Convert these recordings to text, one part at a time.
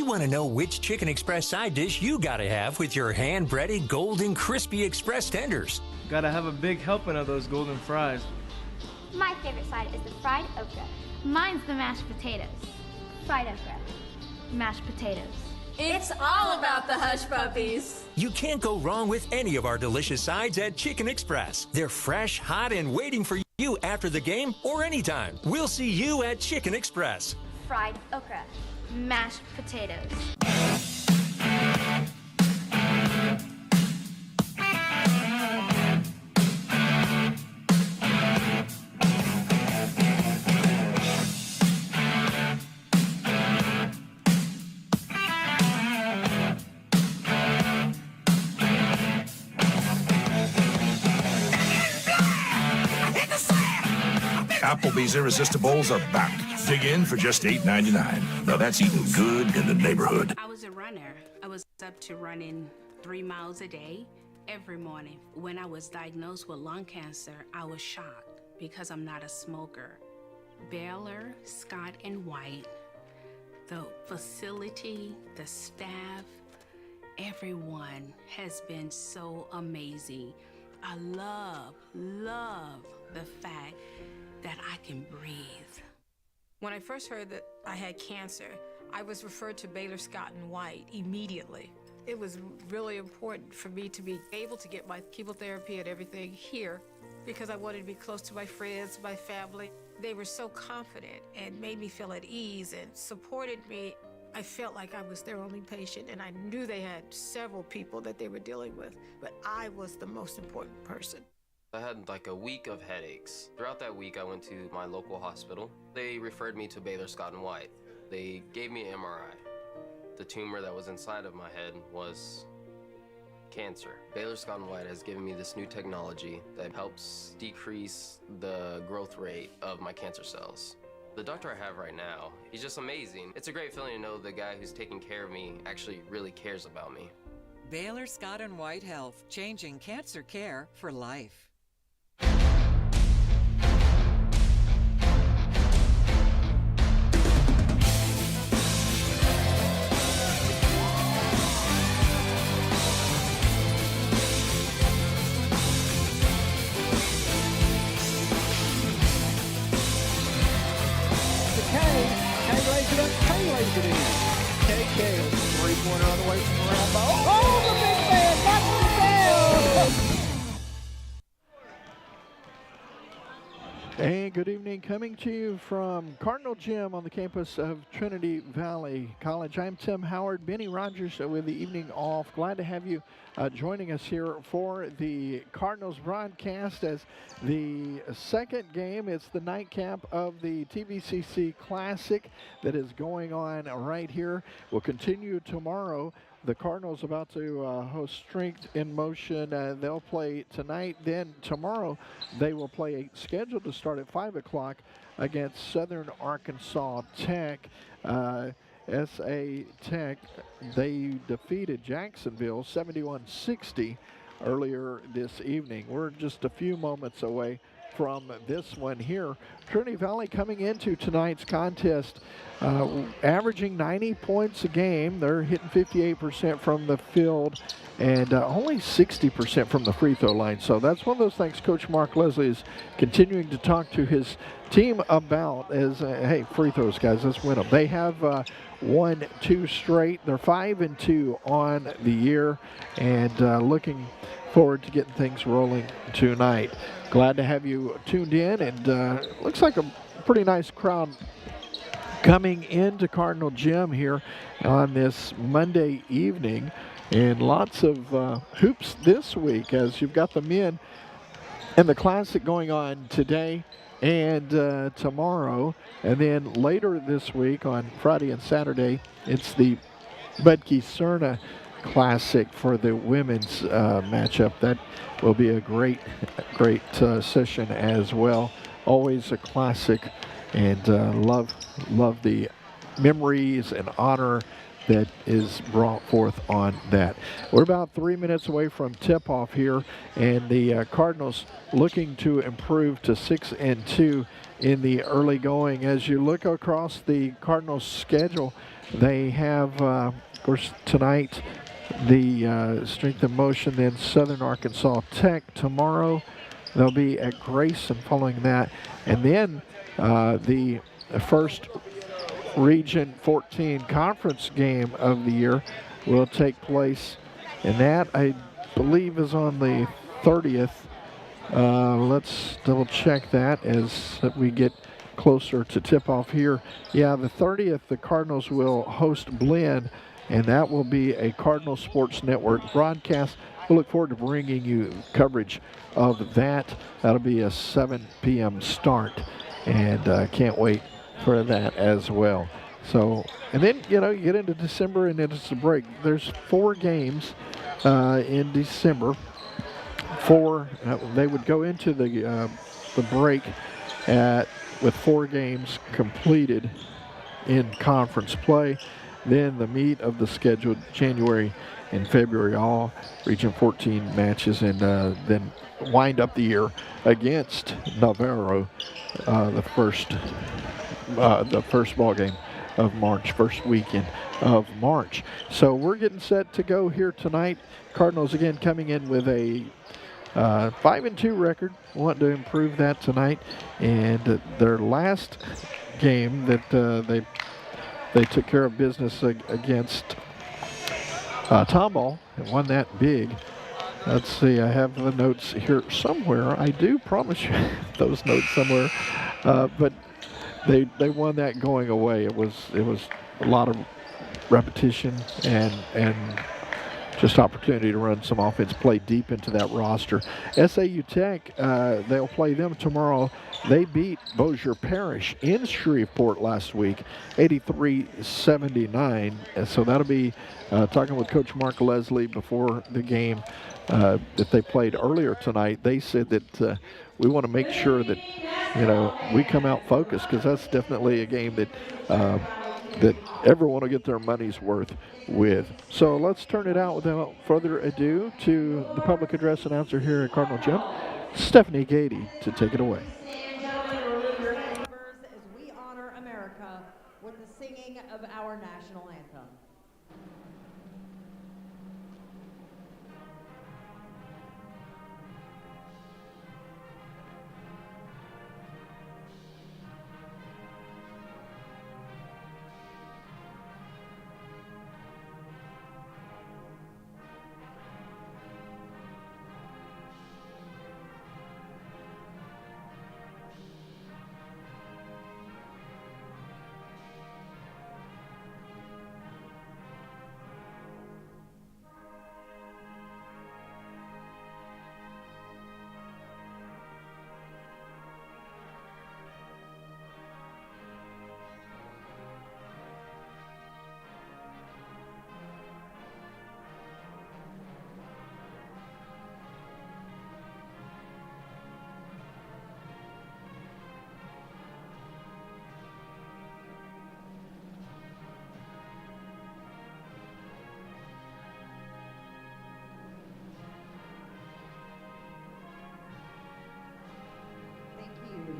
We want to know which Chicken Express side dish you gotta have with your hand-breaded golden crispy express tenders. Gotta have a big helping of those golden fries. My favorite side is the fried okra. Mine's the mashed potatoes. Fried okra. Mashed potatoes. It's all about the Hush Puppies. You can't go wrong with any of our delicious sides at Chicken Express. They're fresh, hot, and waiting for you after the game or anytime. We'll see you at Chicken Express. Fried okra. Mashed potatoes. Applebee's Irresistibles are back. Dig in for just $8.99. Now that's eating good in the neighborhood. I was a runner. I was up to running 3 miles a day every morning. When I was diagnosed with lung cancer, I was shocked because I'm not a smoker. Baylor, Scott & White, the facility, the staff, everyone has been so amazing. I love the fact that I can breathe. When I first heard that I had cancer, I was referred to Baylor Scott & White immediately. It was really important for me to be able to get my chemotherapy and everything here because I wanted to be close to my friends, my family. They were so confident and made me feel at ease and supported me. I felt like I was their only patient, and I knew they had several people that they were dealing with, but I was the most important person. I had like a week of headaches. Throughout that week, I went to my local hospital. They referred me to Baylor Scott & White. They gave me an MRI. The tumor that was inside of my head was cancer. Baylor Scott & White has given me this new technology that helps decrease the growth rate of my cancer cells. The doctor I have right now, he's just amazing. It's a great feeling to know the guy who's taking care of me actually really cares about me. Baylor Scott & White Health, changing cancer care for life. KK, three-pointer on the way from Rambo. Oh, the big man knocks it down! And good evening, coming to you from Cardinal Gym on the campus of Trinity Valley College. I'm Tim Howard, Benny Rogers with the evening off. Glad to have you joining us here for the Cardinals broadcast as the second game. It's the nightcap of the TVCC Classic that is going on right here. We'll continue tomorrow. The Cardinals about to host Strength in Motion. They'll play tonight. Then tomorrow they will play scheduled to start at 5 o'clock against Southern Arkansas Tech. SA Tech, they defeated Jacksonville 71-60 earlier this evening. We're just a few moments away from this one here. Trinity Valley coming into tonight's contest averaging 90 points a game. They're hitting 58% from the field and only 60% from the free throw line. So that's one of those things Coach Mark Leslie is continuing to talk to his team about is, hey, free throws, guys, let's win them. They have won 2 straight. They're 5-2 on the year and looking forward to getting things rolling tonight. Glad to have you tuned in, and looks like a pretty nice crowd coming into Cardinal Gym here on this Monday evening, and lots of hoops this week as you've got the men and the Classic going on today and tomorrow, and then later this week on Friday and Saturday it's the Budke-Cerna Classic for the women's matchup. That will be a great session as well. Always a classic, and love the memories and honor that is brought forth on that. We're about 3 minutes away from tip-off here, and the Cardinals looking to improve to 6-2 in the early going. As you look across the Cardinals schedule, They have, of course, tonight the Strength in Motion, then Southern Arkansas Tech. Tomorrow they'll be at Grayson following that. And then the first Region 14 conference game of the year will take place. And that, I believe, is on the 30th. Let's double check that as we get closer to tip-off here. Yeah, the 30th, the Cardinals will host Blinn, and that will be a Cardinal Sports Network broadcast. We'll look forward to bringing you coverage of that. That'll be a 7 p.m. start, and can't wait for that as well. So, and then, you get into December, and then it's a break. There's 4 games in December. 4, they would go into the break with 4 games completed in conference play. Then the meat of the scheduled January and February, all Region 14 matches, and then wind up the year against Navarro, the first ball game of March, first weekend of March. So we're getting set to go here tonight. Cardinals again coming in with a 5-2 record. Want to improve that tonight, and their last game that they took care of business against Tomball and won that big. Let's see, I have the notes here somewhere. I do promise you those notes somewhere, but they won that going away. It was a lot of repetition and just opportunity to run some offense, play deep into that roster. SAU Tech, they'll play them tomorrow. They beat Bossier Parish in Shreveport last week, 83-79. So that'll be talking with Coach Mark Leslie before the game that they played earlier tonight. They said that we want to make sure that, we come out focused, because that's definitely a game that that everyone will get their money's worth with. So let's turn it out without further ado to the public address announcer here at Cardinal Gym, Stephanie Gady, to take it away. As we honor America with the singing of our national anthem.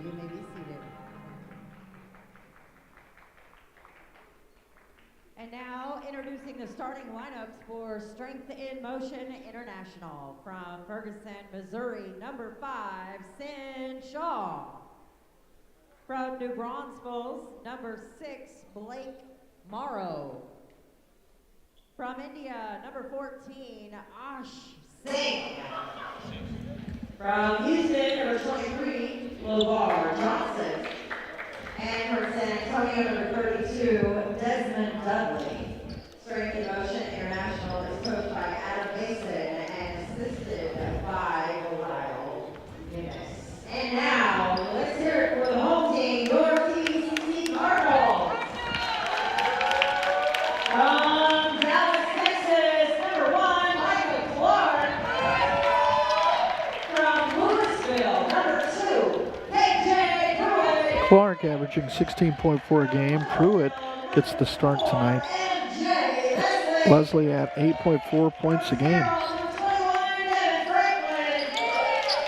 You may be seated. And now introducing the starting lineups for Strength in Motion International. From Ferguson, Missouri, number 5, Sin Shaw. From New Braunfels, number 6, Blake Morrow. From India, number 14, Ash Singh. From Houston, number 23, LeVar Johnson. And from San Antonio, number 32, Desmond Dudley. Strength in Motion International is coached by Adam Mason and assisted by Lyle Guinness. And now, let's hear it for the home team, your TCC Cardinals. From Dallas, Texas, number 1, Michael Clark. From Louisville, number 2, KJ Pruitt. Clark averaging 16.4 a game. Pruitt gets the start tonight. Leslie at 8.4 points a game.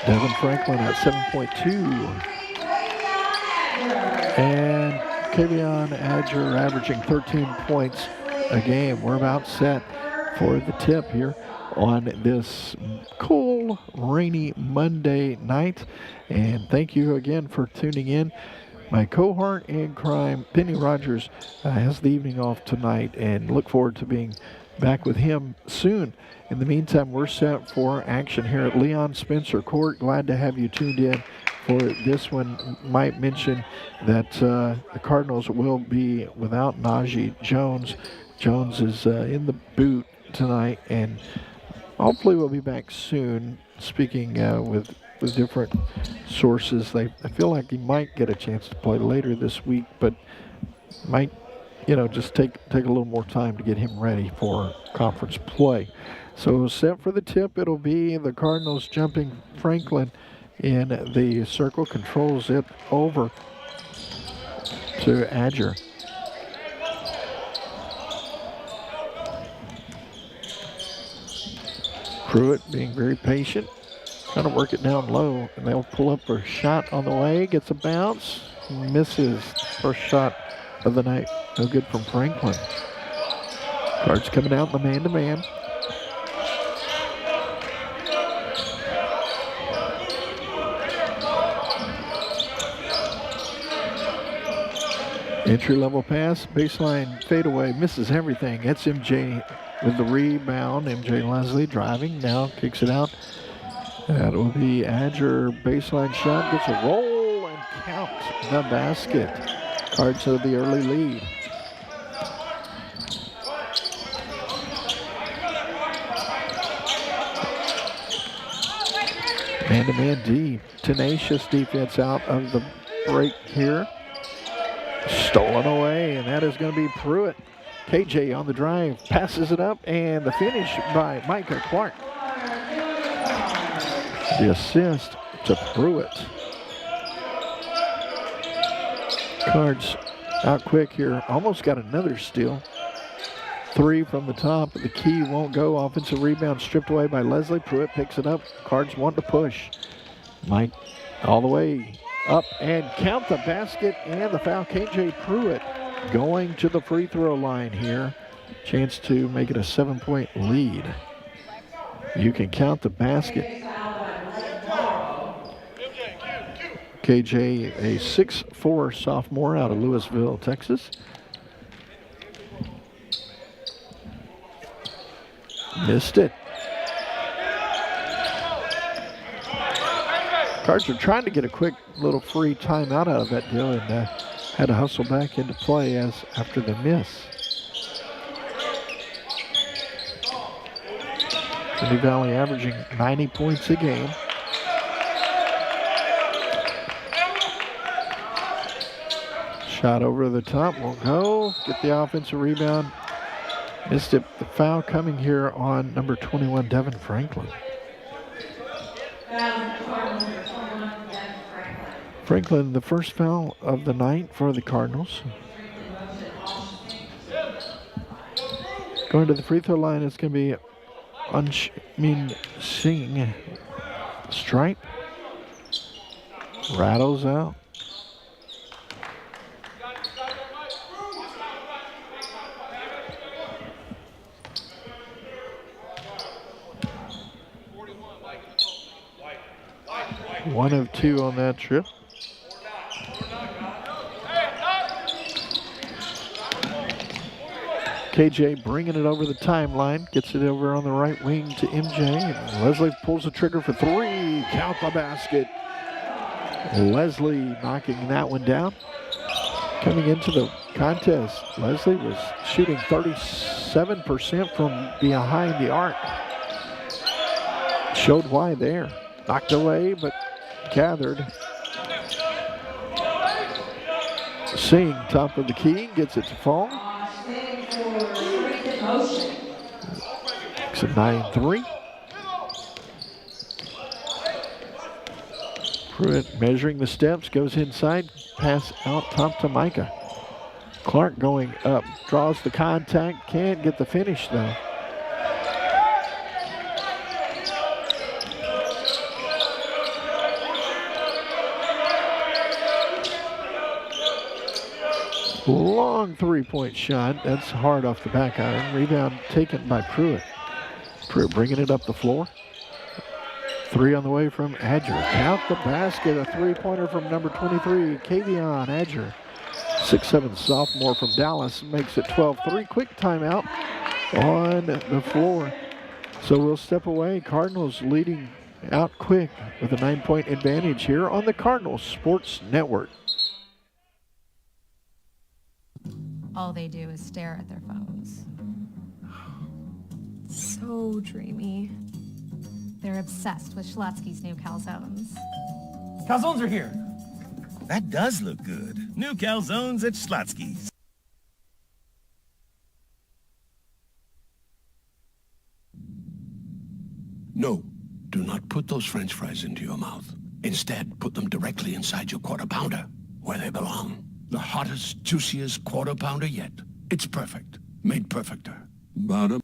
Devin Franklin at 7.2. And Kavion Adger averaging 13 points a game. We're about set for the tip here on this cool, rainy Monday night. And thank you again for tuning in. My cohort in crime, Benny Rogers, has the evening off tonight, and look forward to being back with him soon. In the meantime, we're set for action here at Leon Spencer Court. Glad to have you tuned in for this one. Might mention that the Cardinals will be without Najee Jones. Jones is in the boot tonight, and hopefully we'll be back soon. Speaking with different sources, I feel like he might get a chance to play later this week, but might, just take a little more time to get him ready for conference play. So set for the tip, it'll be the Cardinals jumping Franklin in the circle, controls it over to Adger. Pruitt being very patient, trying to work it down low, and they'll pull up for a shot on the way, gets a bounce, misses. First shot of the night, no good from Franklin. Cards coming out in the man-to-man. Entry-level pass, baseline fadeaway, misses everything. That's MJ with the rebound. MJ Leslie driving, now kicks it out. That will be Adger, baseline shot, gets a roll and count the basket. Cards have the early lead. Man-to-man D, tenacious defense out of the break here. Stolen away, and that is going to be Pruitt. KJ on the drive, passes it up, and the finish by Micah Clark. The assist to Pruitt. Cards out quick here, almost got another steal. Three from the top, but the key won't go. Offensive rebound stripped away by Leslie. Pruitt picks it up. Cards want to push. Mike all the way up and count the basket and the foul. KJ Pruitt going to the free throw line here. Chance to make it a 7-point lead. You can count the basket. KJ, a 6'4" sophomore out of Louisville, Texas. Missed it. Cards are trying to get a quick little free timeout out of that deal, and had to hustle back into play after the miss. Trinity Valley averaging 90 points a game. Shot over the top, won't go. Get the offensive rebound. Missed it. The foul coming here on number 21, Devin Franklin. Franklin, the first foul of the night for the Cardinals. Going to the free throw line, it's going to be Singh. Stripe. Rattles out. One of two on that trip. KJ bringing it over the timeline, gets it over on the right wing to MJ. And Leslie pulls the trigger for three. Count the basket. Leslie knocking that one down. Coming into the contest, Leslie was shooting 37% from behind the arc. Showed why there. Knocked away, but gathered. Singh, top of the key, gets it to fall. It's a 9-3. Pruitt measuring the steps, goes inside, pass out top to Micah. Clark going up, draws the contact, can't get the finish though. Long three-point shot. That's hard off the back iron. Rebound taken by Pruitt. Pruitt bringing it up the floor. Three on the way from Adger. Count the basket. A three-pointer from number 23, Kavion Adger. 6'7" sophomore from Dallas makes it 12-3. Quick timeout on the floor. So we'll step away. Cardinals leading out quick with a 9-point advantage here on the Cardinals Sports Network. All they do is stare at their phones. So dreamy. They're obsessed with Schlotzsky's new calzones. Calzones are here. That does look good. New calzones at Schlotzsky's. No, do not put those French fries into your mouth. Instead, put them directly inside your quarter pounder, where they belong. The hottest, juiciest quarter pounder yet. It's perfect. Made perfecter. Bada.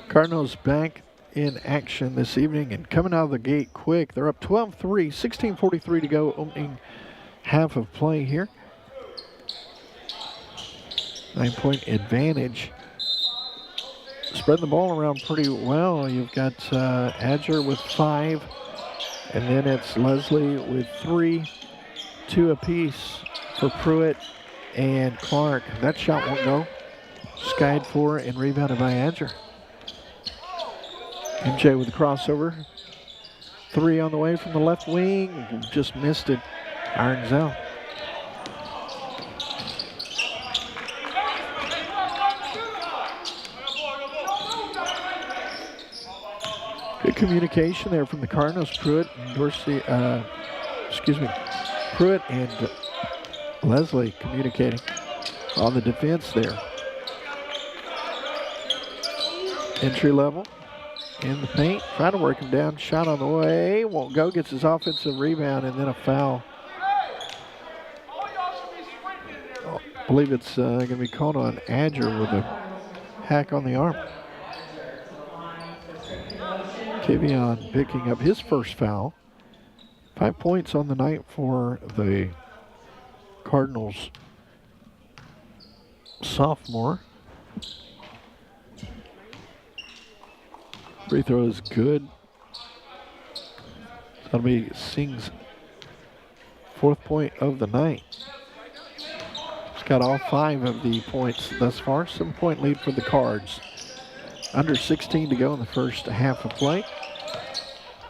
Cardinals back in action this evening and coming out of the gate quick. They're up 12-3, 16:43 to go, opening half of play here. 9-point advantage. Spreading the ball around pretty well. You've got Adger with 5, and then it's Leslie with 3, 2 apiece for Pruitt and Clark. That shot won't go. Skied for and rebounded by Adger. MJ with the crossover. 3 on the way from the left wing. Just missed it. Irons out. Good communication there from the Cardinals. Pruitt and Pruitt and Leslie communicating on the defense there. Entry level in the paint, trying to work him down. Shot on the way, won't go. Gets his offensive rebound and then a foul. I believe it's going to be called on Adger with a hack on the arm. Kavion picking up his first foul. 5 points on the night for the Cardinals sophomore. Free throw is good. That'll be Singh's 4th point of the night. He's got all 5 of the points thus far. 7-point lead for the Cards. Under 16 to go in the first half of play.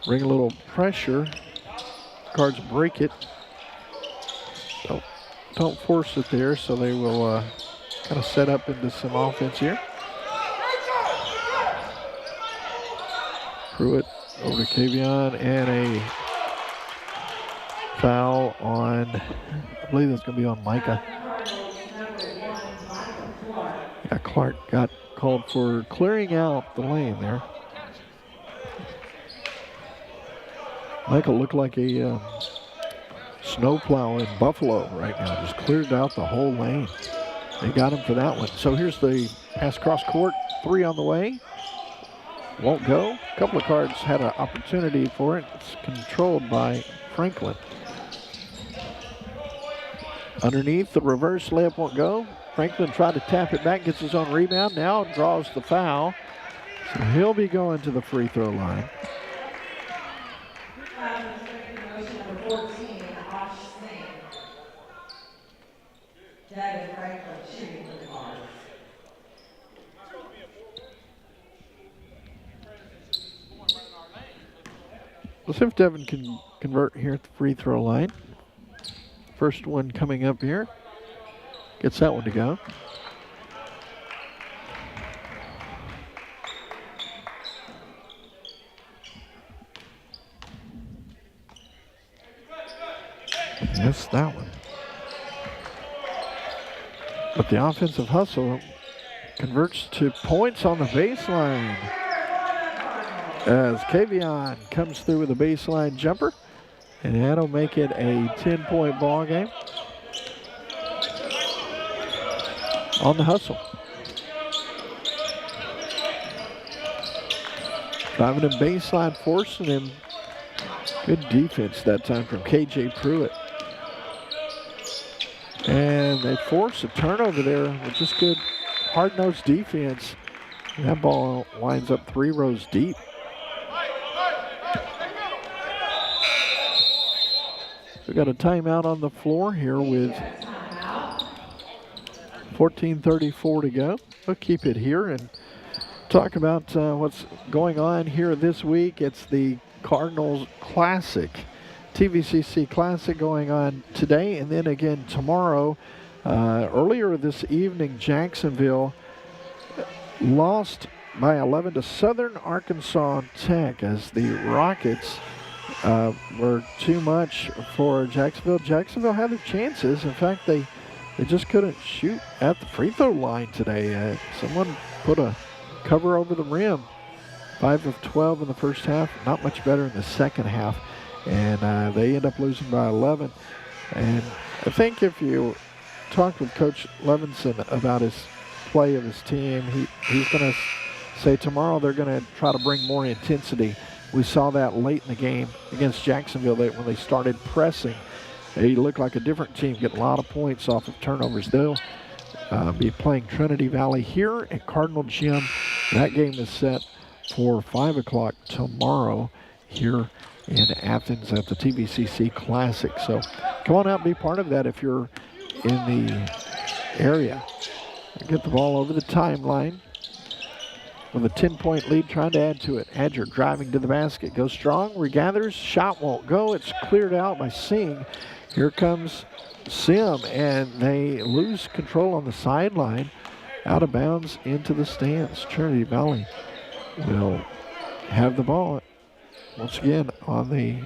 Bring a little pressure. Cards break it. So don't force it there, so they will kind of set up into some offense here. Pruitt over to Kavion and a foul on, I believe that's going to be on Micah. Yeah, Clark got called for clearing out the lane there. Michael looked like a snowplow in Buffalo right now. Just cleared out the whole lane. They got him for that one. So here's the pass cross court. 3 on the way. Won't go. A couple of Cards had an opportunity for it. It's controlled by Franklin. Underneath, the reverse layup won't go. Franklin tried to tap it back, gets his own rebound, now draws the foul. So he'll be going to the free throw line. Let's see if Devin can convert here at the free throw line. First one coming up here. Gets that one to go. Missed that one. But the offensive hustle converts to points on the baseline as Kavion comes through with a baseline jumper, and that'll make it a 10-point ball game. On the hustle. Driving him baseline, forcing him Good defense that time from KJ Pruitt. And they force a turnover there with just good hard-nosed defense. And that ball winds up 3 rows deep. We got a timeout on the floor here with 14:34 to go. We'll keep it here and talk about what's going on here this week. It's the Cardinals Classic, TVCC Classic going on today and then again tomorrow. Earlier this evening, Jacksonville lost by 11 to Southern Arkansas Tech as the Rockets were too much for Jacksonville. Jacksonville had their chances. In fact, they just couldn't shoot at the free throw line today. Someone put a cover over the rim. 5 of 12 in the first half, not much better in the second half. And they end up losing by 11. And I think if you talked with Coach Levinson about his play of his team, he's going to say tomorrow they're going to try to bring more intensity. We saw that late in the game against Jacksonville when they started pressing. They look like a different team, get a lot of points off of turnovers. They'll be playing Trinity Valley here at Cardinal Gym. That game is set for 5 o'clock tomorrow here in Athens at the TVCC Classic. So come on out and be part of that if you're in the area. Get the ball over the timeline with a 10-point lead, trying to add to it. Adger driving to the basket, goes strong, regathers, shot won't go. It's cleared out by Singh. Here comes Sim, and they lose control on the sideline, out of bounds into the stands. Trinity Valley will have the ball once again on the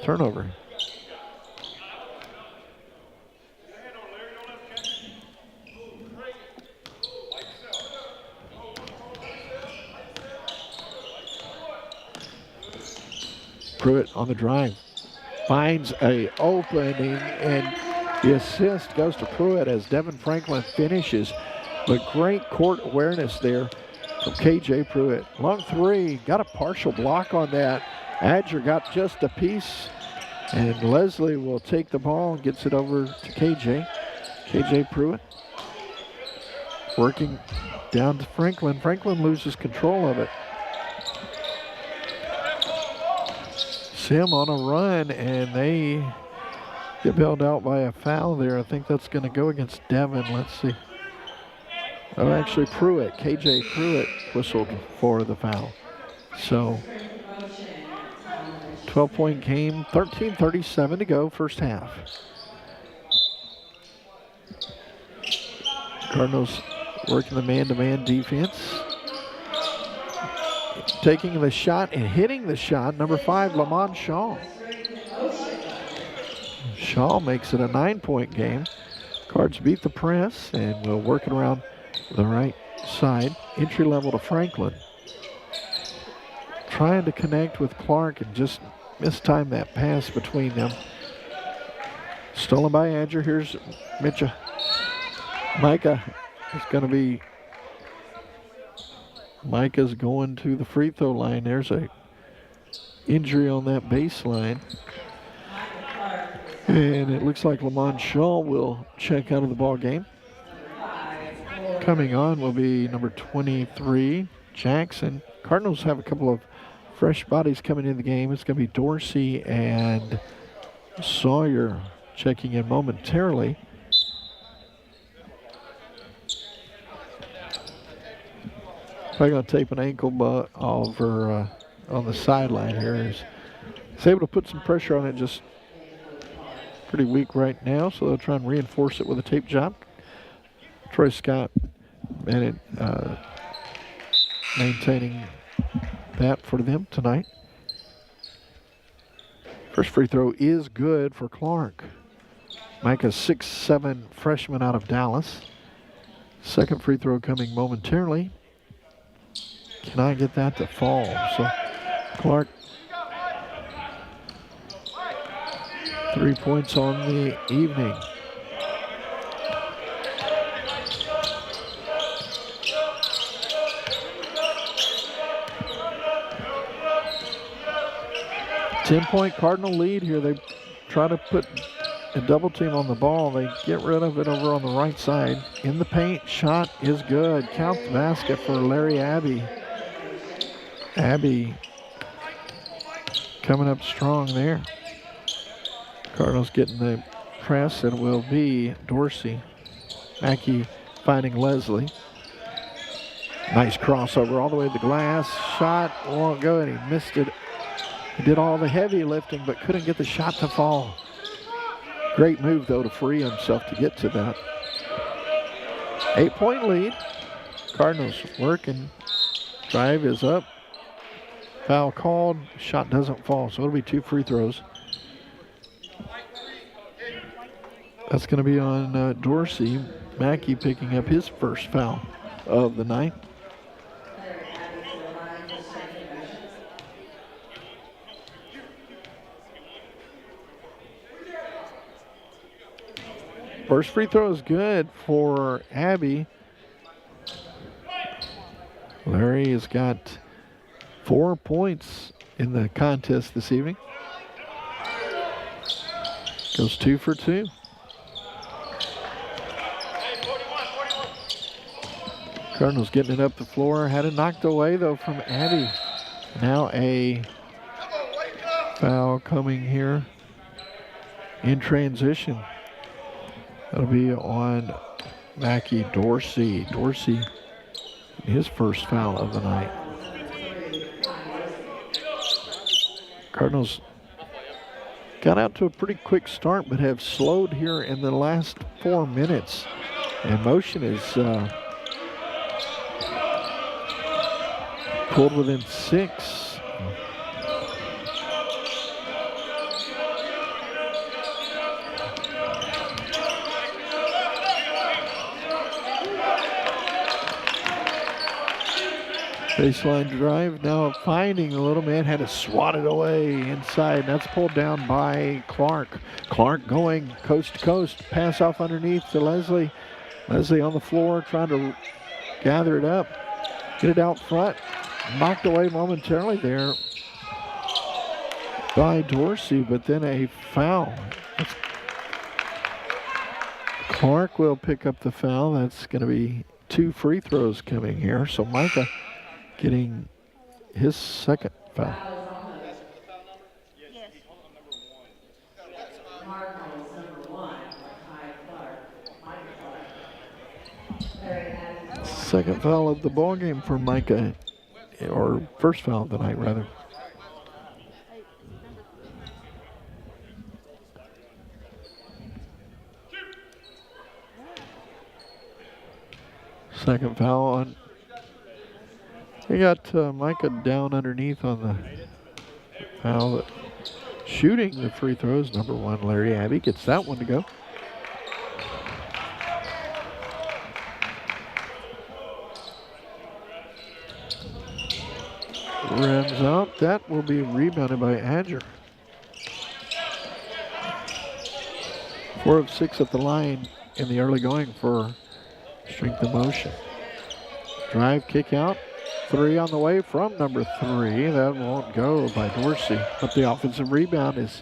turnover. Pruitt on the drive, finds a opening, and the assist goes to Pruitt as Devin Franklin finishes. But great court awareness there from KJ Pruitt. Long three, got a partial block on that. Adger got just a piece, and Leslie will take the ball and gets it over to KJ. KJ Pruitt working down to Franklin. Franklin loses control of it. Sim on a run, and they get bailed out by a foul there. I think that's going to go against Devin. Let's see. Oh, actually Pruitt, KJ Pruitt whistled for the foul. So 12-point game, 13:37 to go, first half. Cardinals working the man-to-man defense. Taking the shot and hitting the shot, number 5, Lamont Shaw. Shaw makes it a 9-point game. Cards beat the press, and we'll work it around the right side. Entry level to Franklin. Trying to connect with Clark and just mistime that pass between them. Stolen by Adger. Here's Mitcha. Micah is going to be... Micah's going to the free throw line. There's a injury on that baseline. And it looks like Lamont Shaw will check out of the ball game. Coming on will be number 23, Jackson. Cardinals have a couple of fresh bodies coming in the game. It's going to be Dorsey and Sawyer checking in momentarily. Probably going to tape an ankle over on the sideline here. He's able to put some pressure on it, just pretty weak right now, so they'll try and reinforce it with a tape job. Troy Scott maintaining that for them tonight. First free throw is good for Clark. Micah, 6'7" freshman out of Dallas. Second free throw coming momentarily. Can I get that to fall? So Clark, 3 points on the evening. 10-point Cardinal lead here. They try to put a double team on the ball. They get rid of it over on the right side. In the paint, shot is good. Count the basket for Larry Abbey. Abbey coming up strong there. Cardinals getting the press. It will be Dorsey. Mackey finding Leslie. Nice crossover all the way to the glass. Shot won't go, and he missed it. He did all the heavy lifting, but couldn't get the shot to fall. Great move, though, to free himself to get to that. 8-point lead. Cardinals working. Drive is up. Foul called. Shot doesn't fall, so it'll be 2 free throws. That's going to be on Dorsey. Mackey picking up his first foul of the night. First free throw is good for Abbey. Larry has got 4 points in the contest this evening. Goes 2 for 2. Cardinals getting it up the floor. Had it knocked away, though, from Abbey. Now a foul coming here in transition. That'll be on Mackey Dorsey. Dorsey, his first foul of the night. Cardinals got out to a pretty quick start, but have slowed here in the last 4 minutes. And motion is pulled within 6. Baseline drive, now finding the little man, had to swat it away inside. That's pulled down by Clark. Clark going coast to coast, pass off underneath to Leslie. Leslie on the floor trying to gather it up, get it out front. Knocked away momentarily there by Dorsey, but then a foul. Clark will pick up the foul. That's going to be 2 free throws coming here. So Micah getting his second foul. Second foul of the ball game for Micah, or first foul of the night, rather. Second foul on. They got Micah down underneath on the foul. Shooting the free throws, number 1, Larry Abbey gets that one to go. Rims out. That will be rebounded by Adger. 4 of 6 at the line in the early going for strength and motion. Drive, kick out. 3 on the way from number 3. That won't go by Dorsey. But the offensive rebound is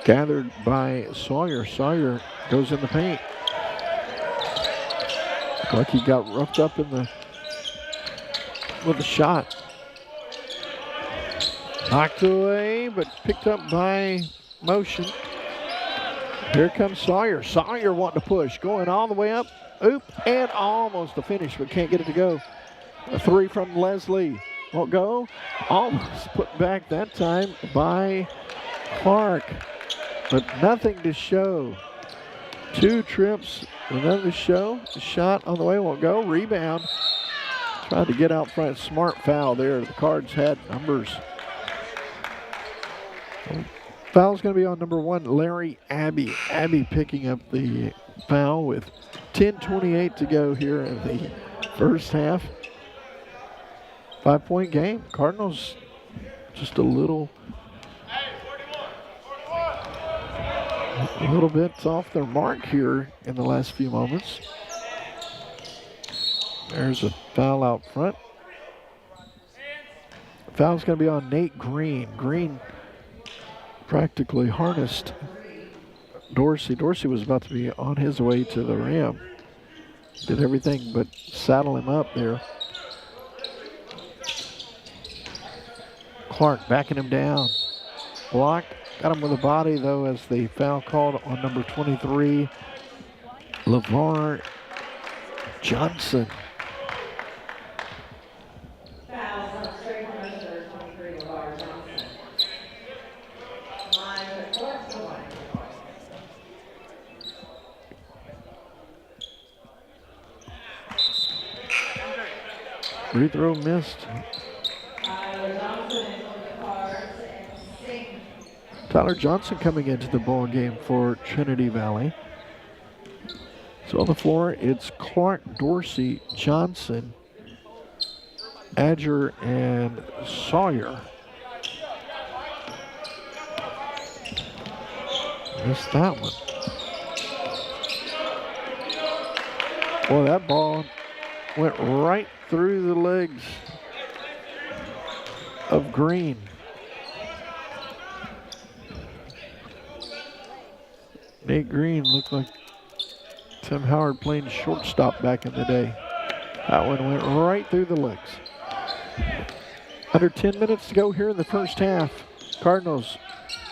gathered by Sawyer. Sawyer goes in the paint. Looked like he got roughed up in the with a shot. Knocked away, but picked up by motion. Here comes Sawyer. Sawyer wanting to push, going all the way up. Oop, and almost a finish, but can't get it to go. A 3 from Leslie. Won't go. Almost put back that time by Clark, but nothing to show. 2 trips, nothing to show. The shot on the way won't go. Rebound. Tried to get out front. Smart foul there. The Cards had numbers. Foul's going to be on number 1, Larry Abbey. Abbey picking up the foul with 10:28 to go here in the first half. 5-point game. Cardinals just a little bit off their mark here in the last few moments. There's a foul out front. Foul's going to be on Nate Green. Green practically harnessed Dorsey. Dorsey was about to be on his way to the rim. Did everything but saddle him up there. Clark backing him down. Blocked. Got him with a body, though, as the foul called on number 23, LeVar Johnson. Free throw missed. Tyler Johnson coming into the ball game for Trinity Valley. So on the floor, it's Clark, Dorsey, Johnson, Adger, and Sawyer. Missed that one. Well, that ball went right through the legs of Green. Nate Green looked like Tim Howard playing shortstop back in the day. That one went right through the legs. Under 10 minutes to go here in the first half. Cardinals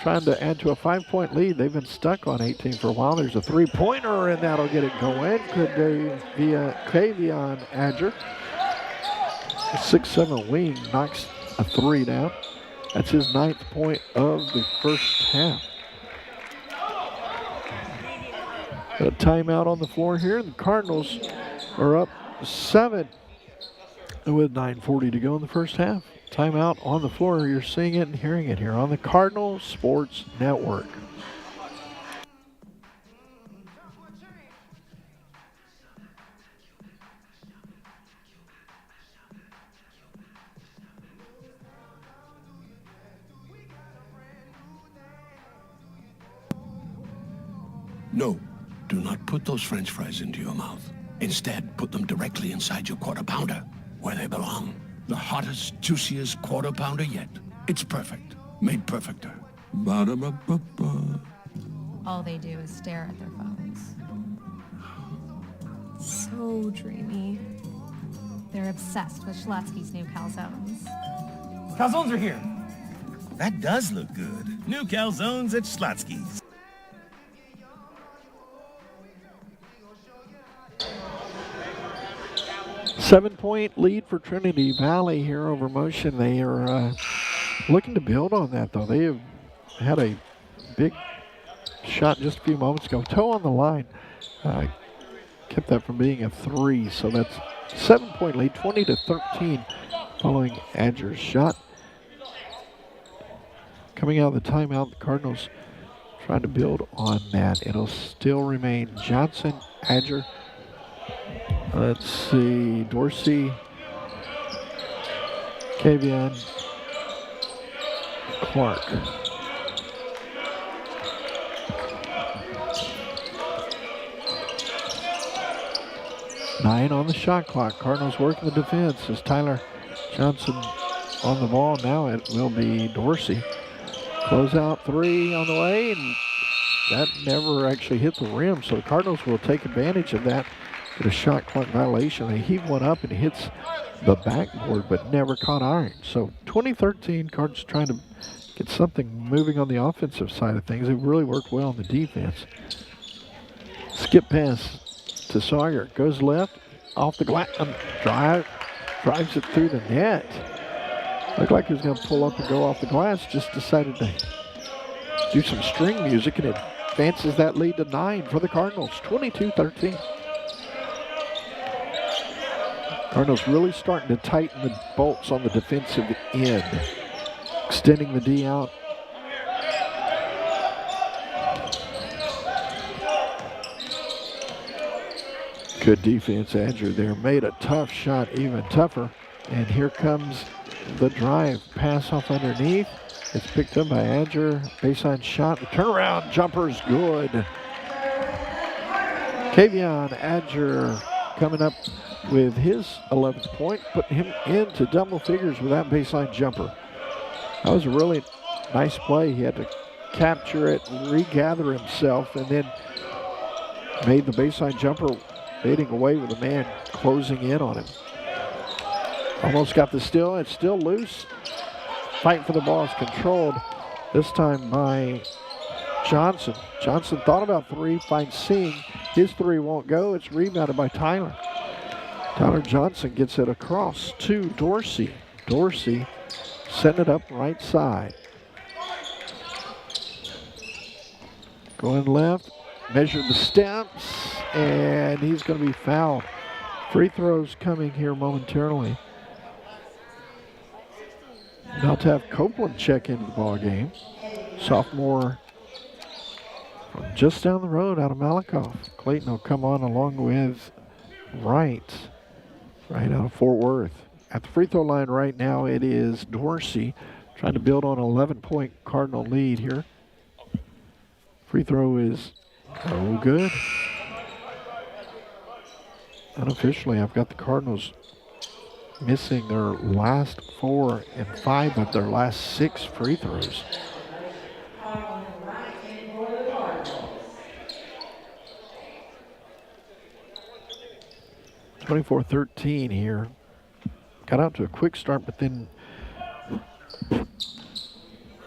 trying to add to a 5-point lead. They've been stuck on 18 for a while. There's a three-pointer, and that'll get it going. Could be a Kavion Adger. A 6'7" wing knocks a three down. That's his 9th point of the first half. Got a timeout on the floor here. The Cardinals are up 7 with 9:40 to go in the first half. Timeout on the floor. You're seeing it and hearing it here on the Cardinal Sports Network. No, do not put those French fries into your mouth. Instead, put them directly inside your quarter pounder, where they belong. The hottest, juiciest quarter pounder yet. It's perfect. Made perfecter. Ba-da-ba-ba-ba. All they do is stare at their phones. So dreamy. They're obsessed with Schlotzsky's new calzones. Calzones are here. That does look good. New calzones at Schlotzsky's. Seven-point lead for Trinity Valley here over Motion. They are looking to build on that, though. They have had a big shot just a few moments ago. Toe on the line. Kept that from being a three, so that's 7-point lead, 20-13 following Adger's shot. Coming out of the timeout, the Cardinals trying to build on that. It'll still remain Johnson, Adger. Let's see, Dorsey, Kavion, Clark. Nine on the shot clock. Cardinals working the defense as Tyler Johnson on the ball. Now it will be Dorsey. Closeout three on the way, and that never actually hit the rim, so the Cardinals will take advantage of that. Get a shot clock violation. They heave one up and hits the backboard, but never caught iron. So 2013, Cardinals trying to get something moving on the offensive side of things. They've really worked well on the defense. Skip pass to Sawyer. Goes left, off the glass, drives it through the net. Looked like he was going to pull up and go off the glass. Just decided to do some string music, and it advances that lead to 9 for the Cardinals, 22-13. Cardinals really starting to tighten the bolts on the defensive end. Extending the D out. Good defense, Andrew there. Made a tough shot even tougher. And here comes the drive. Pass off underneath. It's picked up by Adger. Baseline shot. The turnaround jumper is good. Kavion Adger coming up with his 11th point, putting him into double figures with that baseline jumper. That was a really nice play. He had to capture it, regather himself, and then made the baseline jumper, fading away with a man closing in on him. Almost got the steal. It's still loose. Fight for the ball is controlled, this time by Johnson. Johnson thought about three, finds Singh. His three won't go. It's rebounded by Tyler. Tyler Johnson gets it across to Dorsey. Dorsey setting it up right side. Going left, measured the steps, and he's going to be fouled. Free throws coming here momentarily. About to have Copeland check into the ball game. Sophomore from just down the road out of Malakoff. Clayton will come on along with Wright out of Fort Worth. At the free throw line right now, it is Dorsey trying to build on an 11-point Cardinal lead here. Free throw is no good. Unofficially, I've got the Cardinals missing their last 4 and 5 of their last 6 free throws. (24-13) here. Got out to a quick start, but then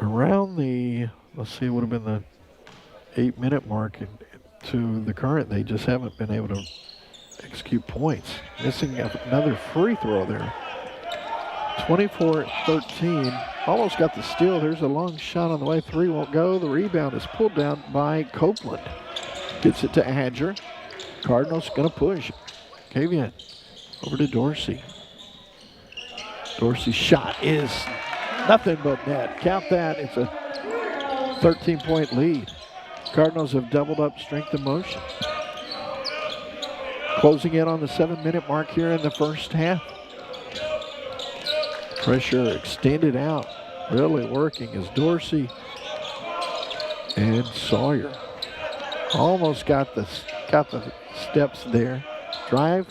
around the, let's see, it would have been the 8-minute mark to the current, they just haven't been able to execute points. Missing another free throw there. 24-13. Almost got the steal. There's a long shot on the way. 3 won't go. The rebound is pulled down by Copeland. Gets it to Adger. Cardinals going to push. Kavian over to Dorsey. Dorsey's shot is nothing but net. Count that. It's a 13-point lead. Cardinals have doubled up strength and motion. Closing in on the 7-minute mark here in the first half. Pressure extended out, really working as Dorsey and Sawyer almost got the steps there. Drive,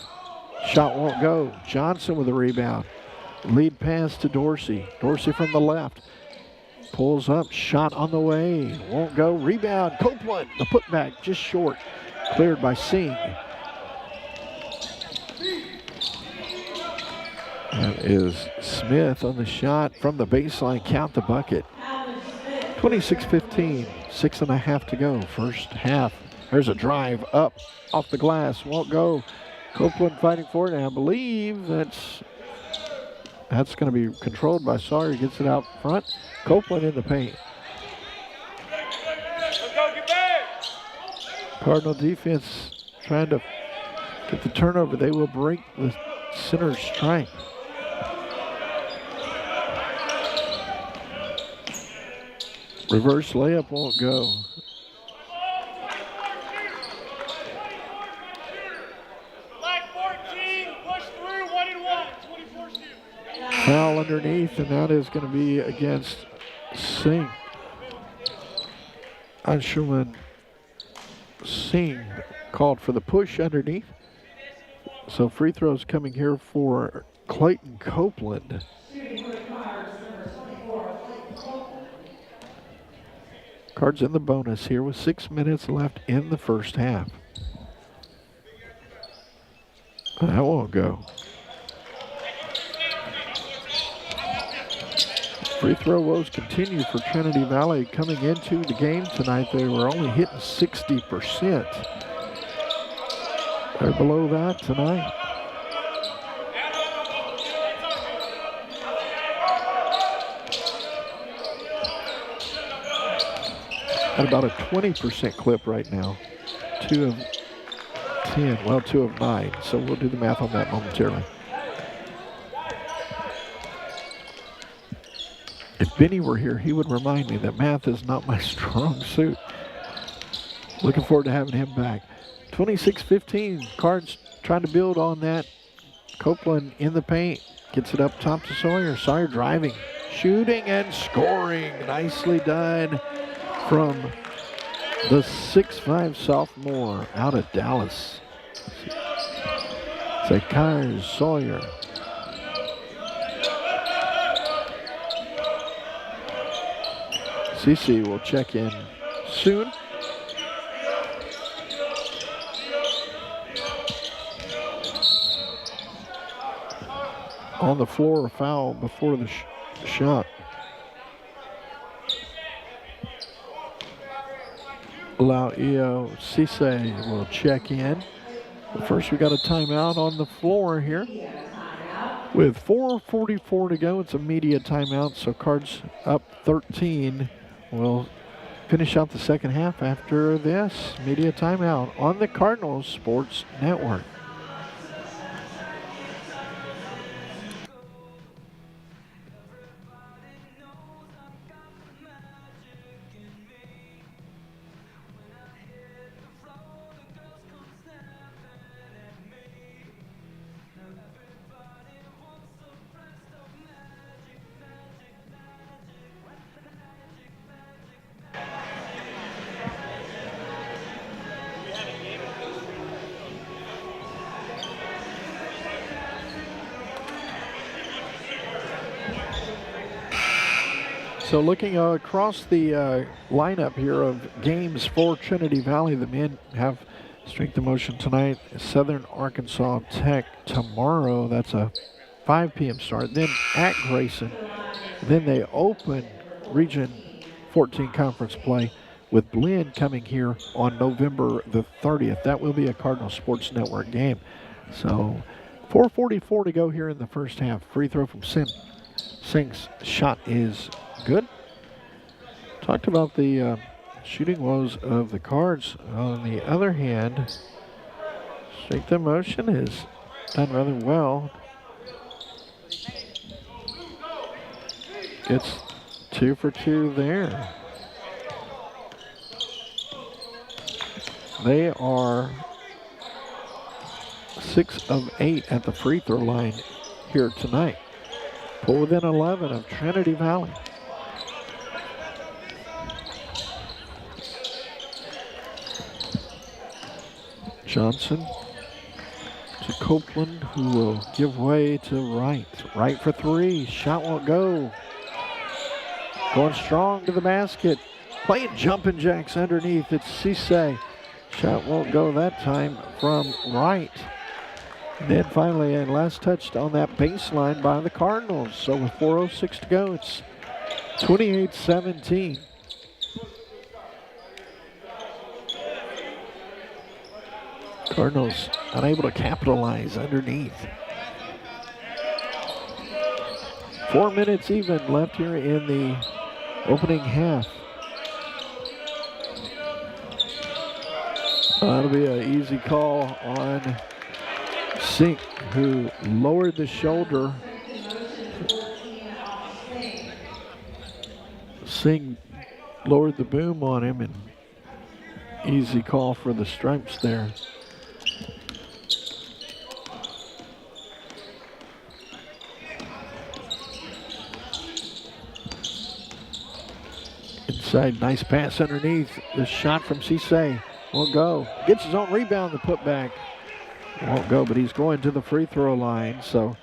shot won't go. Johnson with a rebound. Lead pass to Dorsey. Dorsey from the left. Pulls up, shot on the way. Won't go. Rebound, Copeland. The putback just short. Cleared by Singh. That is Smith on the shot from the baseline. Count the bucket. 26-15. 6.5 to go. First half. There's a drive up off the glass. Won't go. Copeland fighting for it. And I believe that's going to be controlled by Sawyer. Gets it out front. Copeland in the paint. Cardinal defense trying to get the turnover. They will break the center strike. Reverse layup won't go. Foul underneath, and that is going to be against Singh. Anshuman Singh called for the push underneath. So free throws coming here for Clayton Copeland. Cards in the bonus here with 6 minutes left in the first half. That won't go. Free throw woes continue for Trinity Valley. Coming into the game tonight, they were only hitting 60%. They're below that tonight. At about a 20% clip right now. 2 of 10, well, 2 of 9. So we'll do the math on that momentarily. If Benny were here, he would remind me that math is not my strong suit. Looking forward to having him back. 26-15, Cards trying to build on that. Copeland in the paint, gets it up top to Sawyer. Sawyer driving, shooting and scoring. Nicely done from the 6'5" sophomore out of Dallas. Zacharias Sawyer. Cece will check in soon. On the floor, a foul before the shot. Lao-Io Cisse will check in. But first, we got a timeout on the floor here. With 4:44 to go, it's a media timeout, so Cards up 13. We'll finish out the second half after this media timeout on the Cardinals Sports Network. So looking across the lineup here of games for Trinity Valley, the men have strength and motion tonight. Southern Arkansas Tech tomorrow. That's a 5 p.m. start. Then at Grayson. Then they open Region 14 conference play with Blinn coming here on November the 30th. That will be a Cardinal Sports Network game. So 4:44 to go here in the first half. Free throw from Singh's shot is good. Talked about the shooting woes of the Cards. On the other hand, strength and motion is done rather well. Gets 2 for 2 there. They are 6 of 8 at the free throw line here tonight. Pull within 11 of Trinity Valley. Johnson to Copeland, who will give way to Wright. Wright for 3. Shot won't go. Going strong to the basket. Playing jumping jacks underneath. It's Cisse. Shot won't go that time from Wright. And then finally, and last touched on that baseline by the Cardinals. So with 4:06 to go, it's 28-17. Cardinals unable to capitalize underneath. 4 minutes even left here in the opening half. That'll be an easy call on Sink, who lowered the shoulder. Singh lowered the boom on him, and easy call for the Stripes there. Inside, nice pass underneath. The shot from Cisse won't go. Gets his own rebound to put back. Won't go, but he's going to the free throw line. So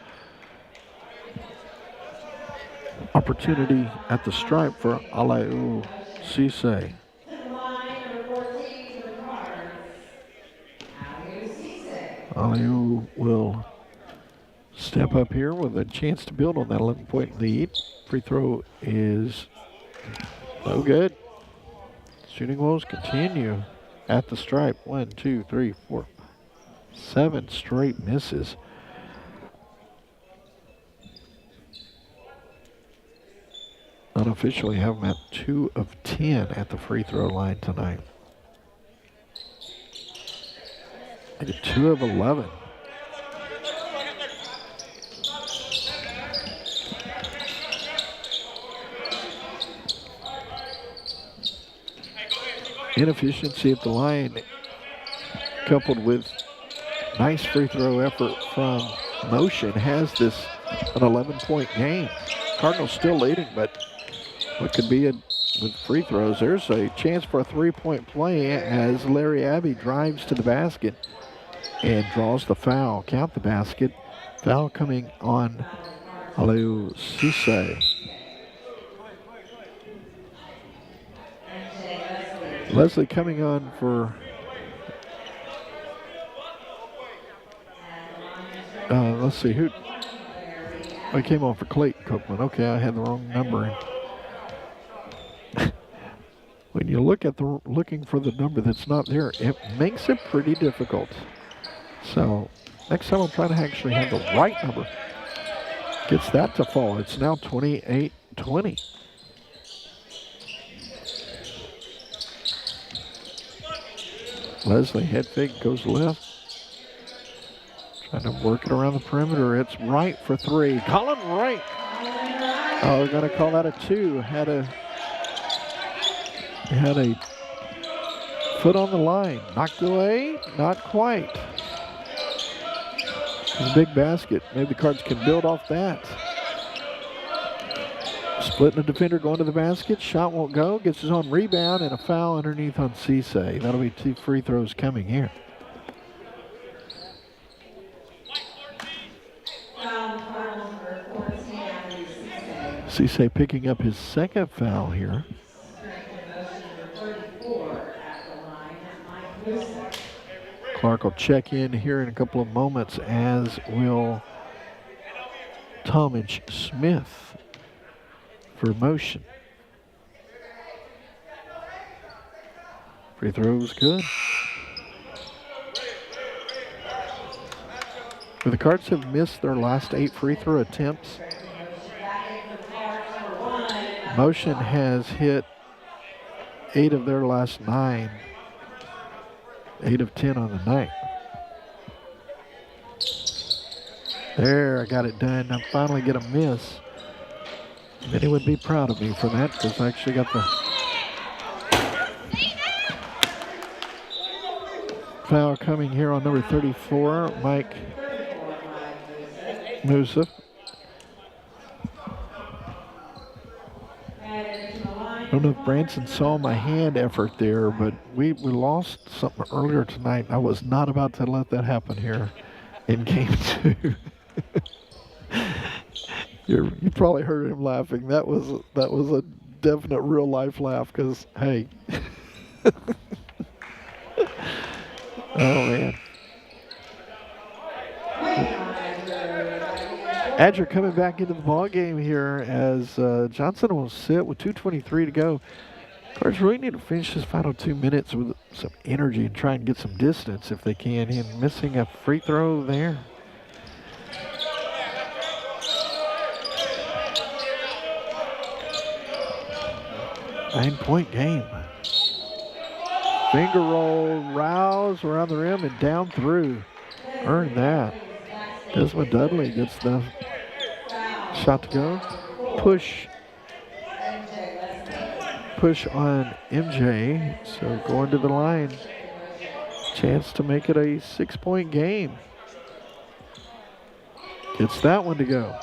opportunity at the stripe for Aleu Cisse. Aleu will step up here with a chance to build on that 11-point lead. Free throw is no good. Shooting woes continue at the stripe. 1, 2, 3, 4, 7 straight misses. Unofficially have them at 2 of 10 at the free throw line tonight. They get 2 of 11. Inefficiency at the line coupled with nice free throw effort from Motion has this an 11-point game. Cardinals still leading, but what could be with free throws. There's a chance for a 3-point play as Larry Abbey drives to the basket and draws the foul. Count the basket. Foul coming on Aleu Cisse. Leslie coming on for let's see who. I came on for Clayton Copeland. Okay, I had the wrong number. When you look at looking for the number that's not there, it makes it pretty difficult. So next time I'll try to actually have the right number. Gets that to fall. It's now 28-20. Leslie head fake goes left. Trying to work it around the perimeter. It's right for three. Colin Wright. Oh, we're going to call that a two. Had a foot on the line. Knocked away. Not quite. It's a big basket. Maybe the Cards can build off that. Splitting the defender, going to the basket. Shot won't go. Gets his own rebound and a foul underneath on Cisse. That'll be 2 free throws coming here. Cisse picking up his second foul here. Clark will check in here in a couple of moments, as will Talmadge Smith for motion. Free throws good. But the Cards have missed their last 8 free throw attempts. Motion has hit 8 of their last 9. 8 of 10 on the night. There, I got it done. I finally get a miss. Vinny would be proud of me for that, because I actually got the foul coming here on number 34, Mike Musa. I don't know if Branson saw my hand effort there, but we lost something earlier tonight. I was not about to let that happen here in game 2. You probably heard him laughing. That was a definite real life laugh, because hey. Oh man. Adger coming back into the ball game here, as Johnson will sit with 2:23 to go. Cards really need to finish his final 2 minutes with some energy and try and get some distance if they can. And missing a free throw there. Nine-point game. Finger roll, rouse around the rim and down through. Earned that. Desmond Dudley gets the shot to go. Push on MJ. So going to the line. Chance to make it a 6-point game. Gets that one to go.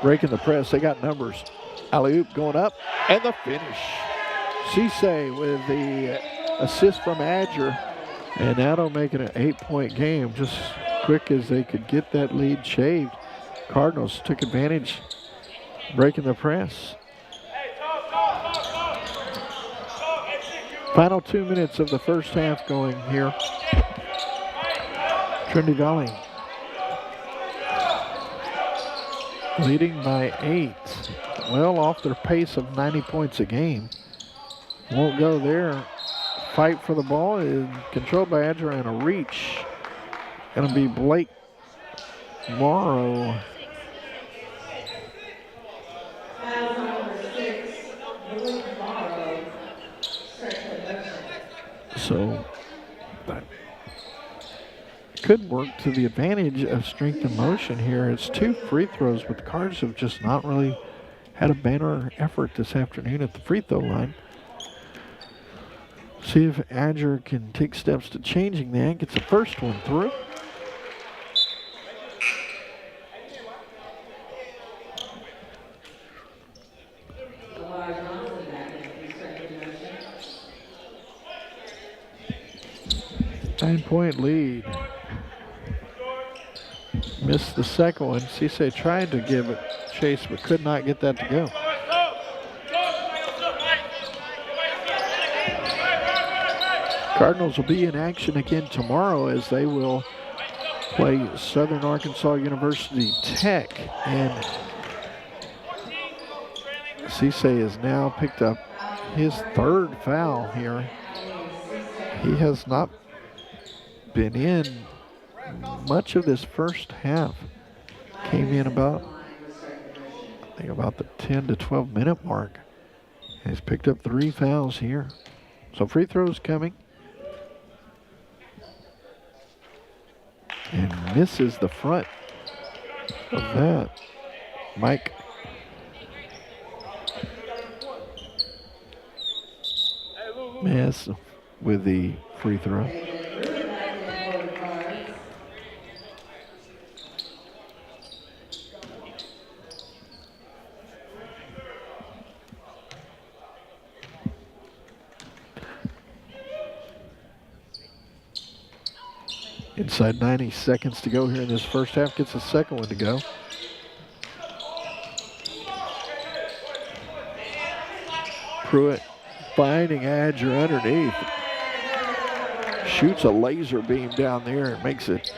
Breaking the press. They got numbers. Alley-oop going up. And the finish. Cisse with the assist from Adger. And that'll make it an 8-point game. Just quick as they could get that lead shaved. Cardinals took advantage, breaking the press. Final 2 minutes of the first half going here. Trinity Valley leading by 8. Well off their pace of 90 points a game. Won't go there. Fight for the ball is controlled by Adger, and a reach. Gonna be Blake Morrow. So that could work to the advantage of strength and motion here. It's 2 free throws, but the Cards have just not really had a banner effort this afternoon at the free throw line. See if Adger can take steps to changing that. Gets the first one through. Nine-point lead. Missed the second one. Cisse tried to give it chase, but could not get that to go. Cardinals will be in action again tomorrow as they will play Southern Arkansas University Tech. And Cisse has now picked up his third foul here. He has not been in much of this first half. Came in about, I think about the 10 to 12 minute mark. He's picked up 3 fouls here. So free throws coming. And misses the front of that. Mike. Miss with the free throw. Inside 90 seconds to go here in this first half. Gets the second one to go. Pruitt finding Adger underneath. Shoots a laser beam down there and makes it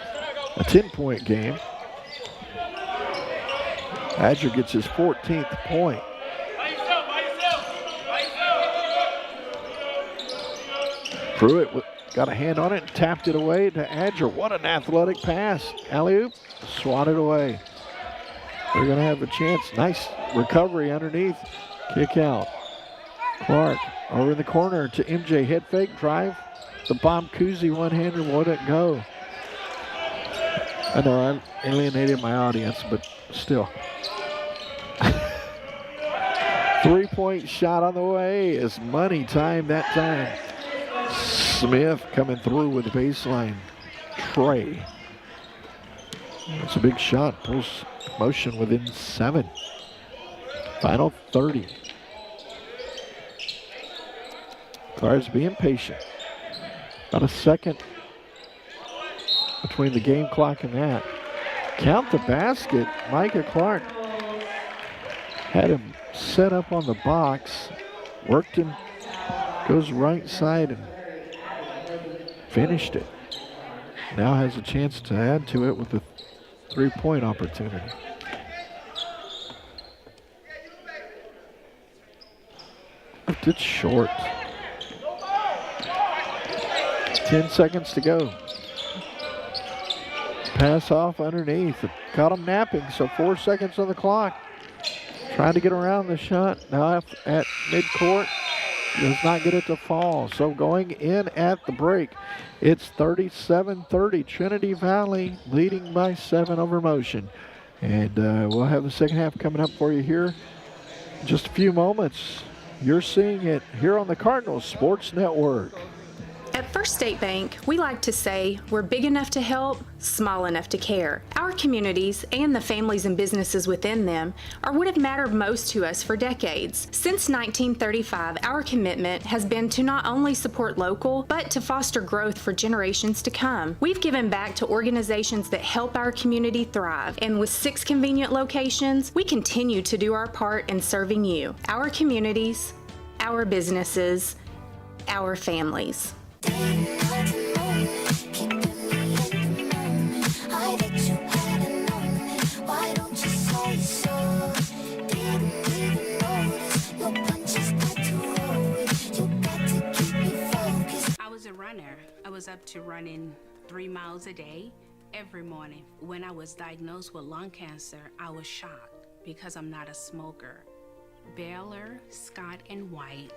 a 10-point game. Adger gets his 14th point. Pruitt got a hand on it and tapped it away to Adger. What an athletic pass. Alley-oop, swatted away. They're going to have a chance. Nice recovery underneath. Kick out. Clark over in the corner to MJ. Head fake, drive. The bomb Kuzi one-hander wouldn't go. I know I alienated my audience, but still. 3-point shot on the way. Is money time that time. Smith coming through with the baseline tray. That's a big shot. Pulls motion within 7. Final 30. Cards being patient. About a second between the game clock and that. Count the basket. Micah Clark had him set up on the box. Worked him. Goes right side and finished it. Now has a chance to add to it with a 3-point opportunity. Left it short. 10 seconds to go. Pass off underneath. Caught him napping, so 4 seconds on the clock. Trying to get around the shot. Now at midcourt. Does not get it to fall. So going in at the break, it's 37-30. Trinity Valley leading by 7 over Motion. And we'll have the second half coming up for you here in just a few moments. You're seeing it here on the Cardinals Sports Network. At First State Bank, we like to say we're big enough to help, small enough to care. Our communities and the families and businesses within them are what have mattered most to us for decades. Since 1935, our commitment has been to not only support local, but to foster growth for generations to come. We've given back to organizations that help our community thrive, and with 6 convenient locations, we continue to do our part in serving you, our communities, our businesses, our families. I was a runner. I was up to running 3 miles a day every morning. When I was diagnosed with lung cancer, I was shocked because I'm not a smoker. Baylor, Scott, and White,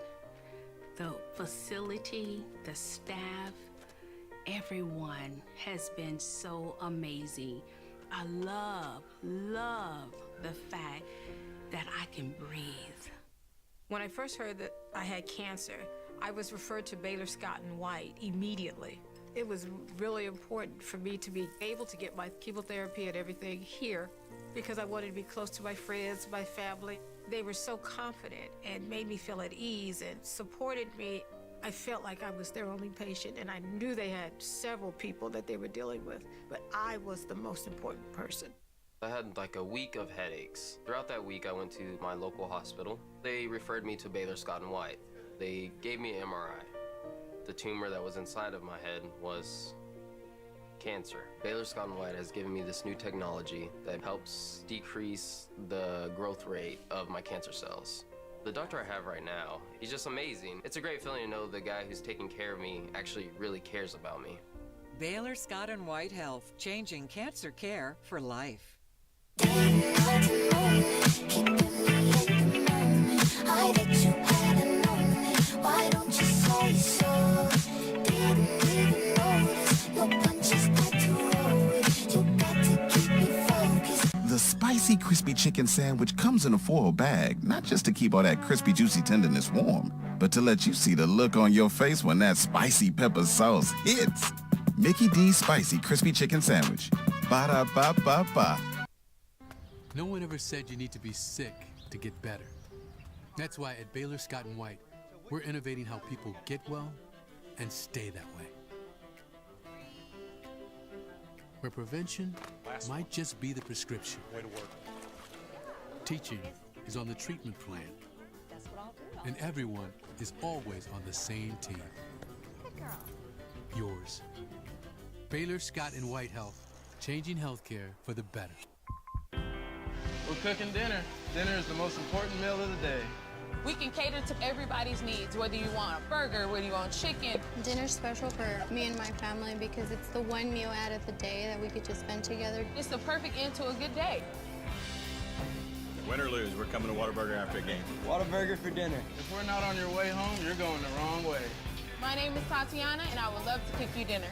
the facility, the staff, everyone has been so amazing. I love the fact that I can breathe. When I first heard that I had cancer, I was referred to Baylor Scott and White immediately. It was really important for me to be able to get my chemotherapy and everything here because I wanted to be close to my friends, my family. They were so confident and made me feel at ease and supported me. I felt like I was their only patient, and I knew they had several people that they were dealing with, but I was the most important person. I had like a week of headaches. Throughout that week, I went to my local hospital. They referred me to Baylor Scott & White. They gave me an MRI. The tumor that was inside of my head was cancer. Baylor Scott & White has given me this new technology that helps decrease the growth rate of my cancer cells. The doctor I have right now, he's just amazing. It's a great feeling to know the guy who's taking care of me actually really cares about me. Baylor Scott & White Health, changing cancer care for life. Why don't you say so? Didn't notice your punches got to roll with. You got to keep me focused. The spicy crispy chicken sandwich comes in a foil bag, not just to keep all that crispy juicy tenderness warm, but to let you see the look on your face when that spicy pepper sauce hits. Mickey D's Spicy Crispy Chicken Sandwich. Ba-da-ba-ba-ba. No one ever said you need to be sick to get better. That's why at Baylor Scott & White, we're innovating how people get well and stay that way. Where prevention might just be the prescription. Way to work. Teaching is on the treatment plan. And everyone is always on the same team. Yours. Baylor Scott & White Health, changing healthcare for the better. We're cooking dinner. Dinner is the most important meal of the day. We can cater to everybody's needs, whether you want a burger, whether you want chicken. Dinner's special for me and my family because it's the one meal out of the day that we could just spend together. It's the perfect end to a good day. Win or lose, we're coming to Whataburger after a game. Whataburger for dinner. If we're not on your way home, you're going the wrong way. My name is Tatiana, and I would love to cook you dinner.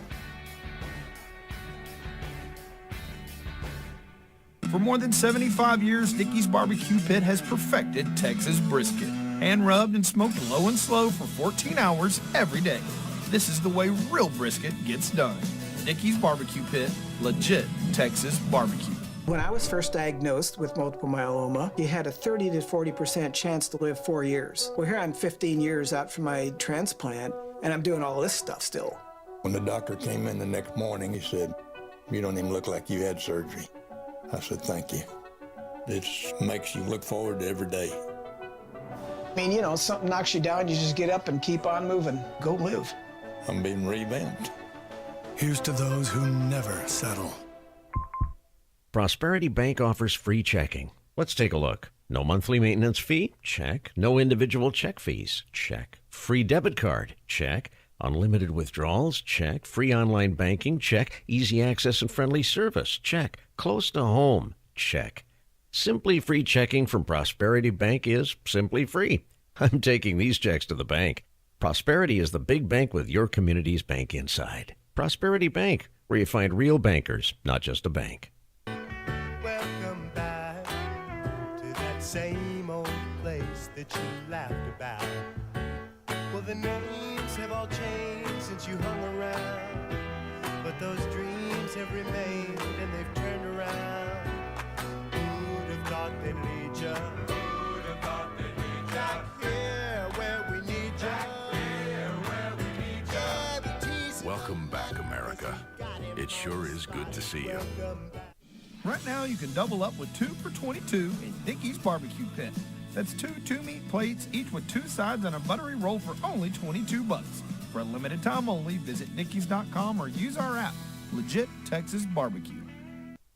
For more than 75 years, Dickey's Barbecue Pit has perfected Texas brisket. Hand rubbed and smoked low and slow for 14 hours every day. This is the way real brisket gets done. Dickey's Barbecue Pit, legit Texas barbecue. When I was first diagnosed with multiple myeloma, you had a 30 to 40% chance to live 4 years. Well, here I'm 15 years out from my transplant, and I'm doing all this stuff still. When the doctor came in the next morning, he said, "You don't even look like you had surgery." I said, "Thank you." It makes you look forward to every day. I mean, you know, something knocks you down, you just get up and keep on moving. Go live. I'm being revamped. Here's to those who never settle. Prosperity Bank offers free checking. Let's take a look. No monthly maintenance fee? Check. No individual check fees? Check. Free debit card? Check. Unlimited withdrawals? Check. Free online banking? Check. Easy access and friendly service? Check. Close to home? Check. Simply free checking from Prosperity Bank is simply free. I'm taking these checks to the bank. Prosperity is the big bank with your community's bank inside. Prosperity Bank, where you find real bankers, not just a bank. Welcome back to that same old place that you laughed about. Well, the names have all changed since you hung around, but those dreams have remained and they've turned around. Who'd have thought they'd lead ya? Who'd have thought they'd lead ya? Back here where we need ya. Back here where we need ya. Welcome back, America. It sure is good to see you. Right now, you can double up with 2 for $22 in Dickey's Barbecue Pit. That's 2 2-meat plates, each with 2 sides and a buttery roll for only $22. For a limited time only, visit Dickeys.com or use our app. Legit Texas barbecue.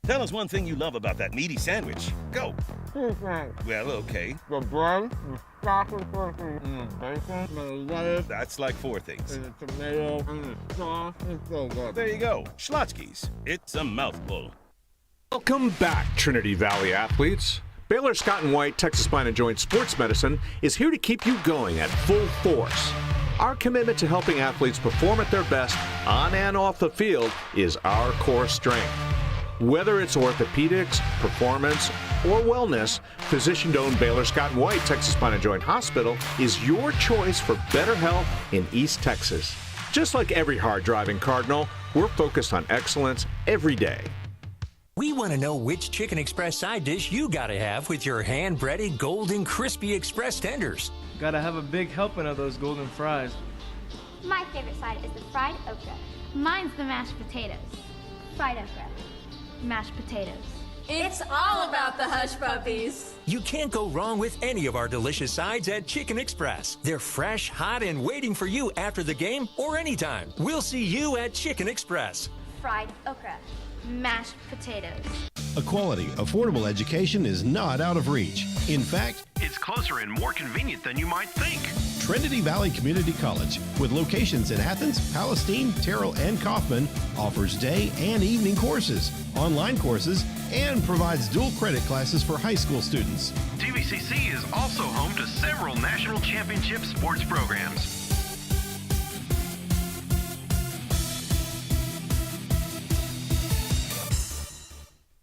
Tell us one thing you love about that meaty sandwich. Go. Well, okay. The bread, the sausage, the bacon, the lettuce. That's like 4 things. And the tomato, and the sauce. It's so good. There you go. Schlotzsky's. It's a mouthful. Welcome back, Trinity Valley athletes. Baylor Scott & White Texas Spine and Joint Sports Medicine is here to keep you going at full force. Our commitment to helping athletes perform at their best on and off the field is our core strength. Whether it's orthopedics, performance, or wellness, physician-owned Baylor Scott & White Texas Spine and Joint Hospital is your choice for better health in East Texas. Just like every hard-driving Cardinal, we're focused on excellence every day. We want to know which Chicken Express side dish you gotta have with your hand-breaded golden crispy express tenders. Gotta have a big helping of those golden fries. My favorite side is the fried okra. Mine's the mashed potatoes. Fried okra. Mashed potatoes. It's all about the Hush Puppies. You can't go wrong with any of our delicious sides at Chicken Express. They're fresh, hot, and waiting for you after the game or anytime. We'll see you at Chicken Express. Fried okra. Mashed potatoes. A quality, affordable education is not out of reach. In fact, It's closer and more convenient than you might think. Trinity Valley Community College, with locations in Athens, Palestine, Terrell, and Kaufman, offers day and evening courses, online courses, and provides dual credit classes for high school students. TVCC is also home to several national championship sports programs.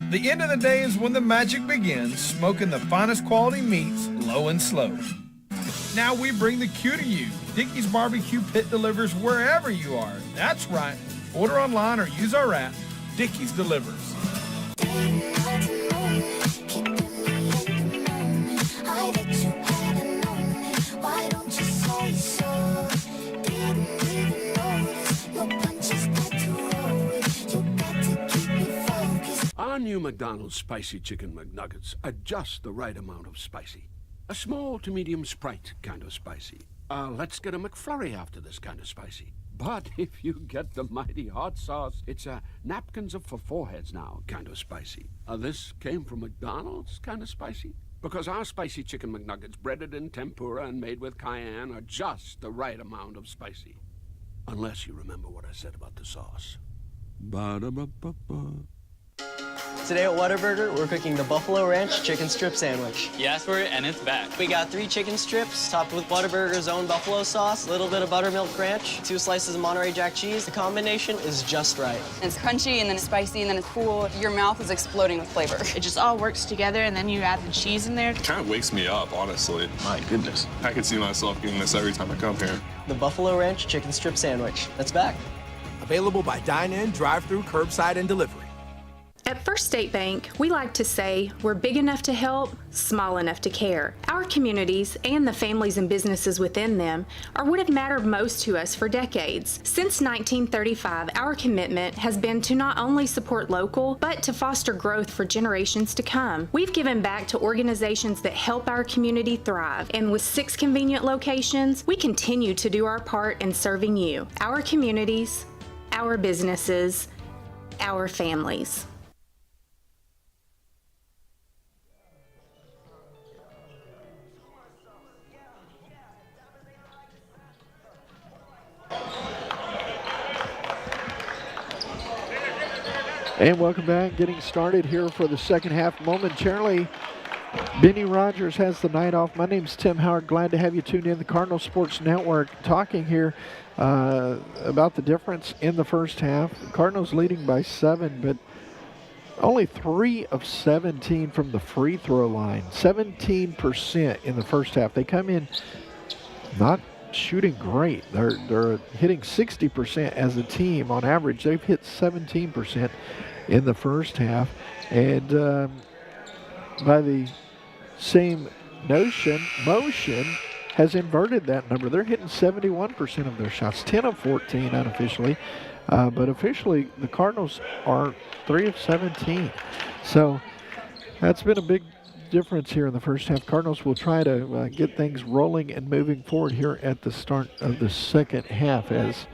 The end of the day is when the magic begins, smoking the finest quality meats, low and slow. Now we bring the Q to you. Dickey's Barbecue Pit delivers wherever you are. That's right. Order online or use our app. Dickey's delivers. Our new McDonald's Spicy Chicken McNuggets are just the right amount of spicy. A small to medium Sprite kind of spicy. Let's get a McFlurry after this kind of spicy. But if you get the mighty hot sauce, it's a napkins for foreheads now kind of spicy. This came from McDonald's kind of spicy. Because our Spicy Chicken McNuggets, breaded in tempura and made with cayenne, are just the right amount of spicy. Unless you remember what I said about the sauce. Ba-da-ba-ba-ba. Today at Whataburger, we're cooking the Buffalo Ranch Chicken Strip Sandwich. You asked for it, and it's back. We got 3 chicken strips topped with Whataburger's own buffalo sauce, a little bit of buttermilk ranch, 2 slices of Monterey Jack cheese. The combination is just right. It's crunchy, and then it's spicy, and then it's cool. Your mouth is exploding with flavor. It just all works together, and then you add the cheese in there. It kind of wakes me up, honestly. My goodness. I can see myself getting this every time I come here. The Buffalo Ranch Chicken Strip Sandwich. That's back. Available by dine-in, drive-thru, curbside, and delivery. At First State Bank, we like to say we're big enough to help, small enough to care. Our communities and the families and businesses within them are what have mattered most to us for decades. Since 1935, our commitment has been to not only support local, but to foster growth for generations to come. We've given back to organizations that help our community thrive, and with 6 convenient locations, we continue to do our part in serving you, our communities, our businesses, our families. And welcome back. Getting started here for the second half momentarily. Benny Rogers has the night off. My name's Tim Howard. Glad to have you tuned in the Cardinal Sports Network. Talking here about the difference in the first half. Cardinals leading by 7, but only 3 of 17 from the free throw line. 17% in the first half. They come in not shooting great. They're hitting 60% as a team on average. They've hit 17% in the first half, and by the same motion has inverted that number. They're hitting 71% of their shots, 10 of 14 unofficially, but officially the Cardinals are 3 of 17. So that's been a big difference here in the first half. Cardinals will try to get things rolling and moving forward here at the start of the second half as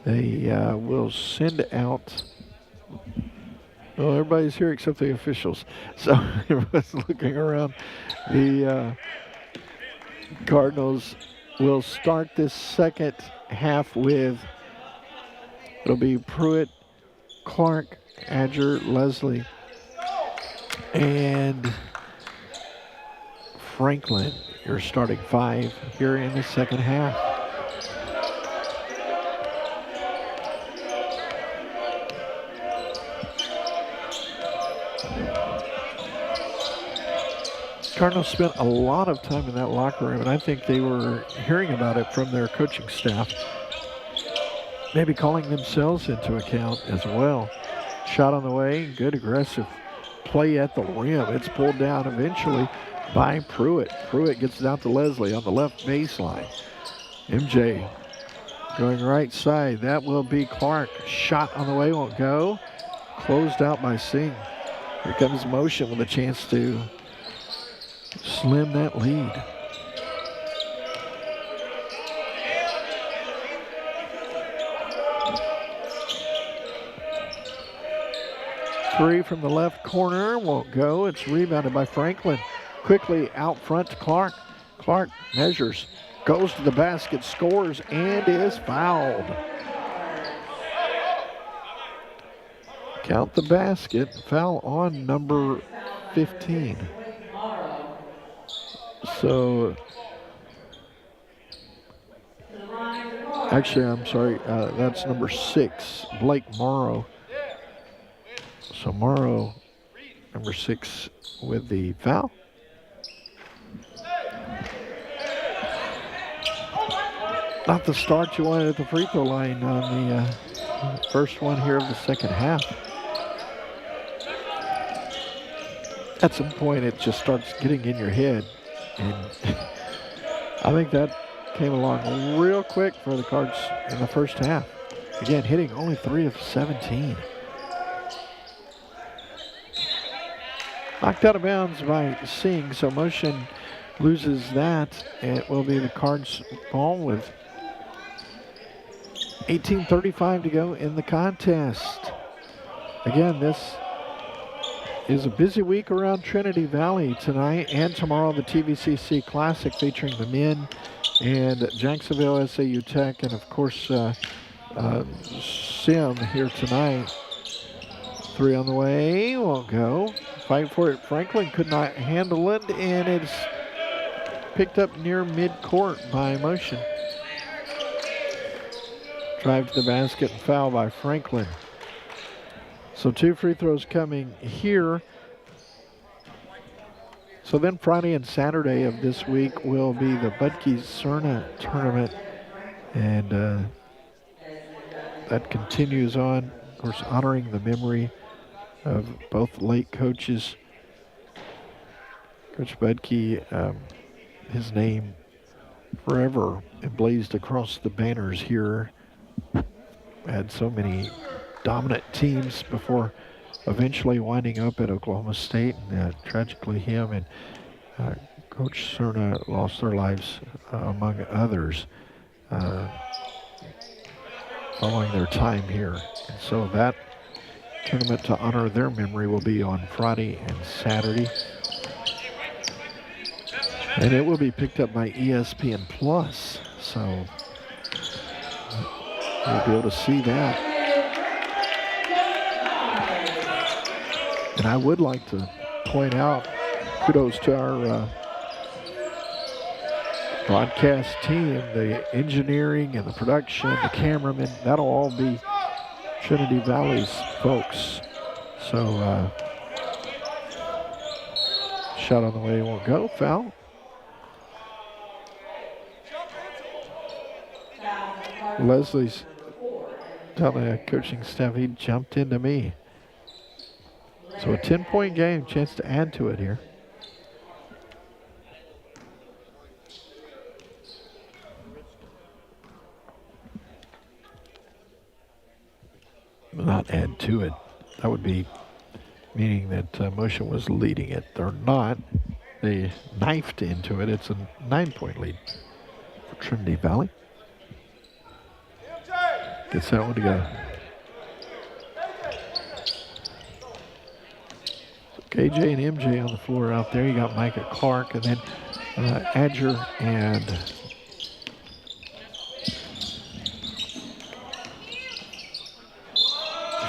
they will send out. Well, everybody's here except the officials. So everybody's looking around. The Cardinals will start this second half with, it'll be Pruitt, Clark, Adger, Leslie, and Franklin, your starting 5 here in the second half. Cardinals spent a lot of time in that locker room, and I think they were hearing about it from their coaching staff, maybe calling themselves into account as well. Shot on the way, good aggressive play at the rim. It's pulled down eventually by Pruitt. Pruitt gets it out to Leslie on the left baseline. MJ going right side. That will be Clark. Shot on the way, won't go. Closed out by Singh. Here comes Motion with a chance to slim that lead. Three from the left corner won't go. It's rebounded by Franklin. Quickly out front to Clark. Clark measures, goes to the basket, scores, and is fouled. Count the basket. Foul on number 15. So, actually, I'm sorry, that's number 6, Blake Morrow. So Morrow, number 6, with the foul. Not the start you wanted at the free throw line on the first one here of the second half. At some point, it just starts getting in your head. And I think that came along real quick for the Cards in the first half. Again, hitting only 3 of 17. Knocked out of bounds by Singh, so Motion loses that. It will be the Cards ball with 18:35 to go in the contest. Again, this is a busy week around Trinity Valley tonight and tomorrow. The TVCC Classic featuring the men and Jacksonville SAU Tech, and of course Sim here tonight. 3 on the way, won't go. Fight for it. Franklin could not handle it, and it's picked up near mid-court by Motion. Drive to the basket and foul by Franklin. So 2 free throws coming here. So then Friday and Saturday of this week will be the Budke-Cerna tournament. And that continues on, of course, honoring the memory of both late coaches. Coach Budke, his name forever emblazed across the banners here. Had so many dominant teams before eventually winding up at Oklahoma State. And tragically, him and Coach Cerna lost their lives, among others, following their time here. And so that tournament to honor their memory will be on Friday and Saturday. And it will be picked up by ESPN Plus. So you'll be able to see that. And I would like to point out, kudos to our broadcast team, the engineering and the production, the cameramen, that'll all be Trinity Valley's folks. So shot on the way won't go, foul. Leslie's telling the coaching staff he jumped into me. So a 10-point game, chance to add to it here. Not add to it. That would be meaning that Motion was leading it. They're not. They knifed into it. It's a 9-point lead for Trinity Valley. Gets that one to go. So KJ and MJ on the floor out there. You got Micah Clark and then Adger and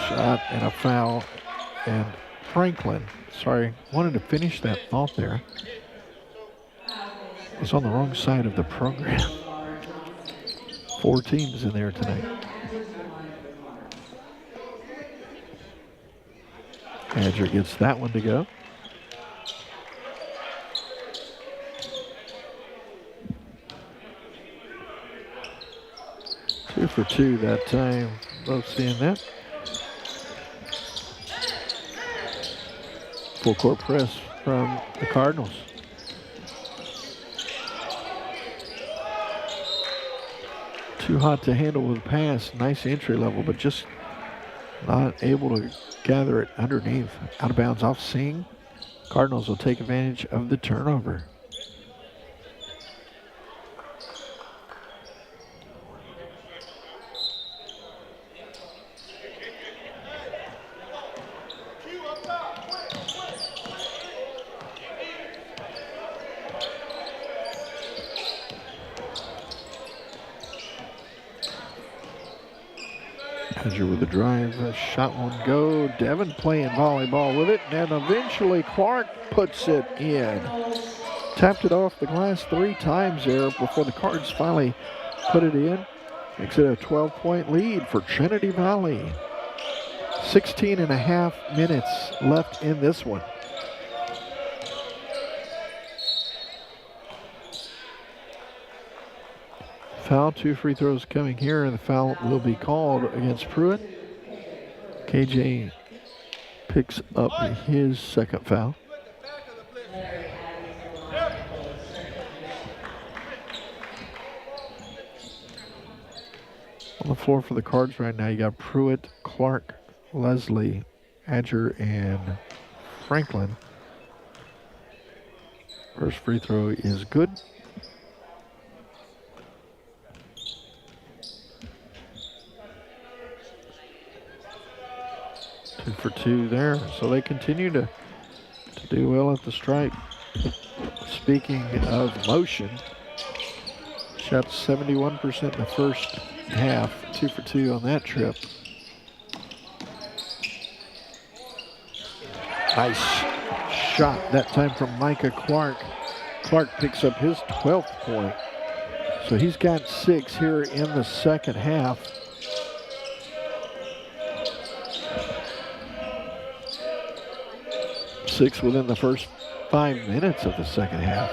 shot and a foul. And Franklin, sorry, wanted to finish that thought there. Was on the wrong side of the program. 4 teams in there tonight. Adger gets that one to go. Two for two that time, both seeing that. Full court press from the Cardinals. Too hot to handle with a pass. Nice entry level, but just Not able to gather it underneath. Out of bounds off Singh. Cardinals will take advantage of the turnover. Hedger with the drive, a shot won't go. Devin playing volleyball with it, and eventually Clark puts it in. Tapped it off the glass 3 times there before the Cards finally put it in. Makes it a 12-point lead for Trinity Valley. 16 and a half minutes left in this one. Foul, 2 free throws coming here, and the foul will be called against Pruitt. KJ picks up his second foul. On the floor for the Cards right now, you got Pruitt, Clark, Leslie, Adger, and Franklin. First free throw is good. For 2 there, so they continue to do well at the stripe. Speaking of motion, shot 71% in the first half, 2 for 2 on that trip. Nice shot that time from Micah Clark. Clark picks up his 12th point, so he's got 6 here in the second half. Six within the first 5 minutes of the second half.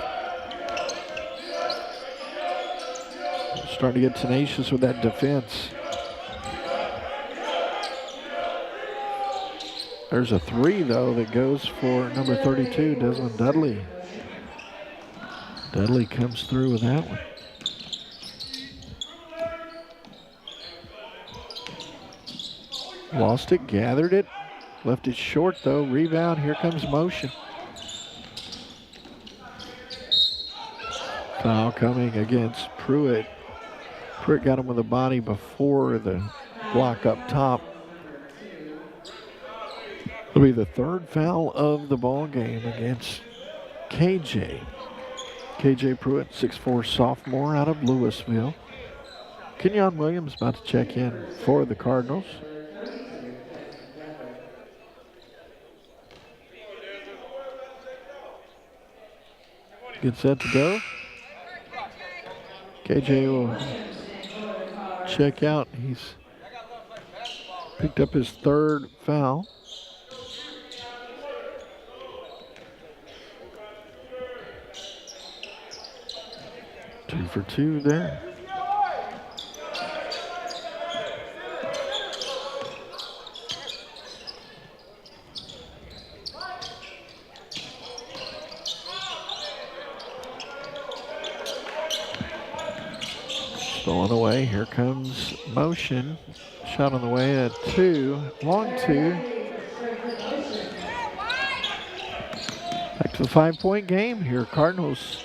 Starting to get tenacious with that defense. There's a 3 though that goes for number 32, Desmond Dudley. Dudley comes through with that one. Lost it, gathered it. Left it short though, rebound, here comes motion. Foul coming against Pruitt. Pruitt got him with the body before the block up top. It'll be the 3rd foul of the ball game against KJ. KJ Pruitt, 6'4" sophomore out of Louisville. Kenyon Williams about to check in for the Cardinals. Get set to go. KJ will check out. He's picked up his 3rd foul. Two for 2 there. Stolen away. Here comes motion. Shot on the way at 2. Long 2. Back to the 5-point game here. Cardinals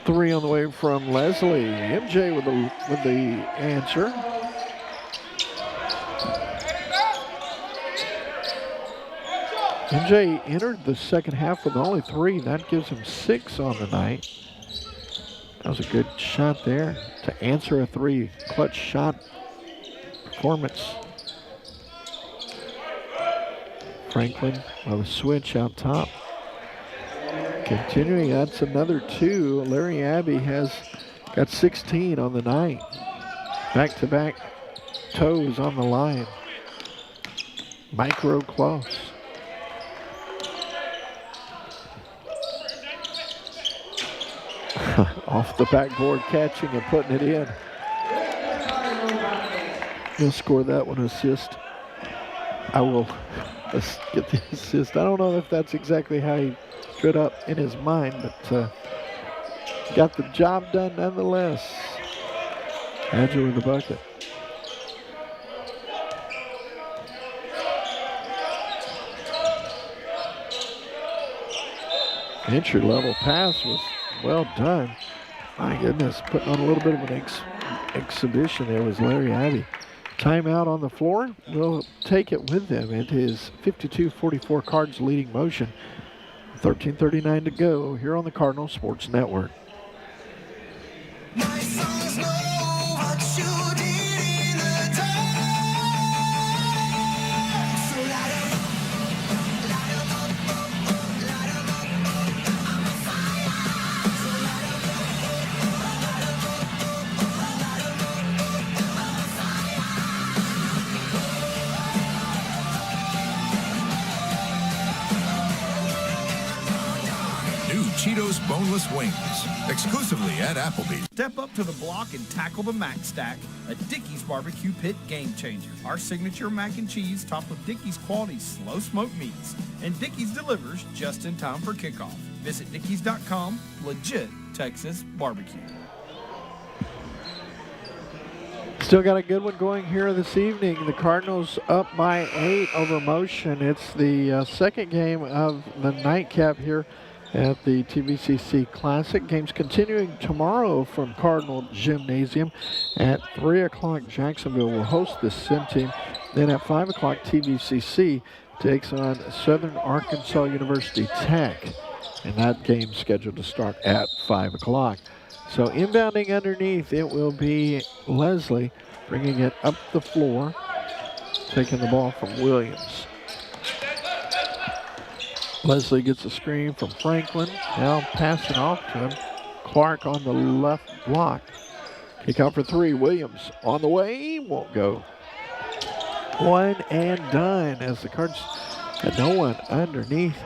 3 on the way from Leslie. MJ with the answer. MJ entered the second half with only 3. That gives him 6 on the night. That was a good shot there to answer a 3. Clutch shot performance. Franklin with a switch out top. Continuing, that's another 2. Larry Abbey has got 16 on the night. Back-to-back toes on the line. Micro close. Off the backboard, catching and putting it in. He'll score that one assist. I will get the assist. I don't know if that's exactly how he drew it up in his mind, but got the job done nonetheless. Adger with the bucket. Entry-level pass was well done. My goodness, putting on a little bit of an exhibition there was Larry Abbey. Timeout on the floor. We'll take it with them. It is 52-44 Cards leading motion. 13:39 to go here on the Cardinal Sports Network. Cheetos Boneless Wings, exclusively at Applebee's. Step up to the block and tackle the Mac Stack, a Dickey's Barbecue Pit game changer. Our signature mac and cheese topped with Dickey's quality slow smoked meats. And Dickey's delivers just in time for kickoff. Visit Dickeys.com, legit Texas barbecue. Still got a good one going here this evening. The Cardinals up by 8 over Motion. It's the second game of the nightcap here at the TVCC Classic. Games continuing tomorrow from Cardinal Gymnasium. At 3 o'clock, Jacksonville will host the Sim team. Then at 5 o'clock, TVCC takes on Southern Arkansas University Tech. And that game's scheduled to start at 5 o'clock. So inbounding underneath, it will be Leslie bringing it up the floor, taking the ball from Williams. Leslie gets a screen from Franklin. Now passing off to him. Clark on the left block. Kick out for 3. Williams on the way. Won't go. One and done as the Cards had no one underneath.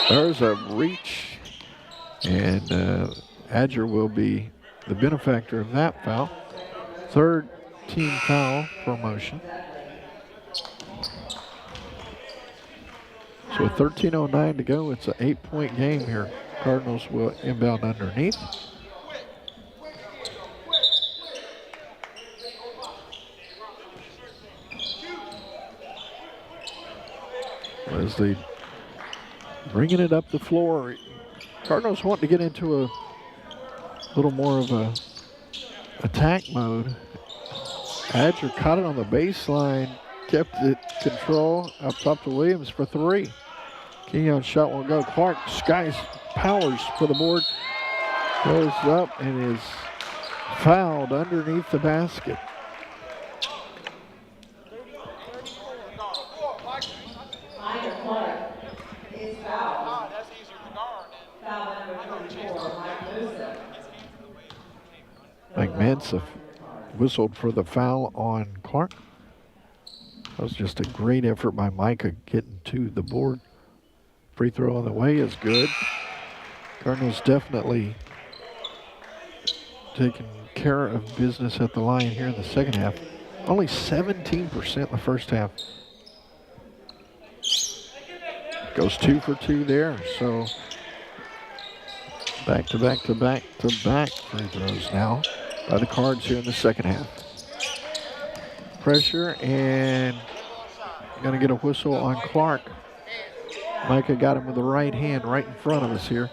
There's a reach. And Adger will be the benefactor of that foul. Third team foul for Motion. So with 13:09 to go, it's an 8-point game here. Cardinals will inbound underneath. Leslie bringing it up the floor. Cardinals want to get into a little more of a attack mode. Adger caught it on the baseline, kept it control up top to Williams for 3. Kenyon shot won't go. Clark skies powers for the board. Goes up and is fouled underneath the basket. Mike Mansa whistled for the foul on Clark. That was just a great effort by Micah getting to the board. Free throw on the way is good. Cardinals definitely taking care of business at the line here in the second half. Only 17% in the first half. Goes 2 for 2 there, so back to back to back to back free throws now by the Cards here in the second half. Pressure and gonna get a whistle on Clark. Micah got him with the right hand right in front of us here.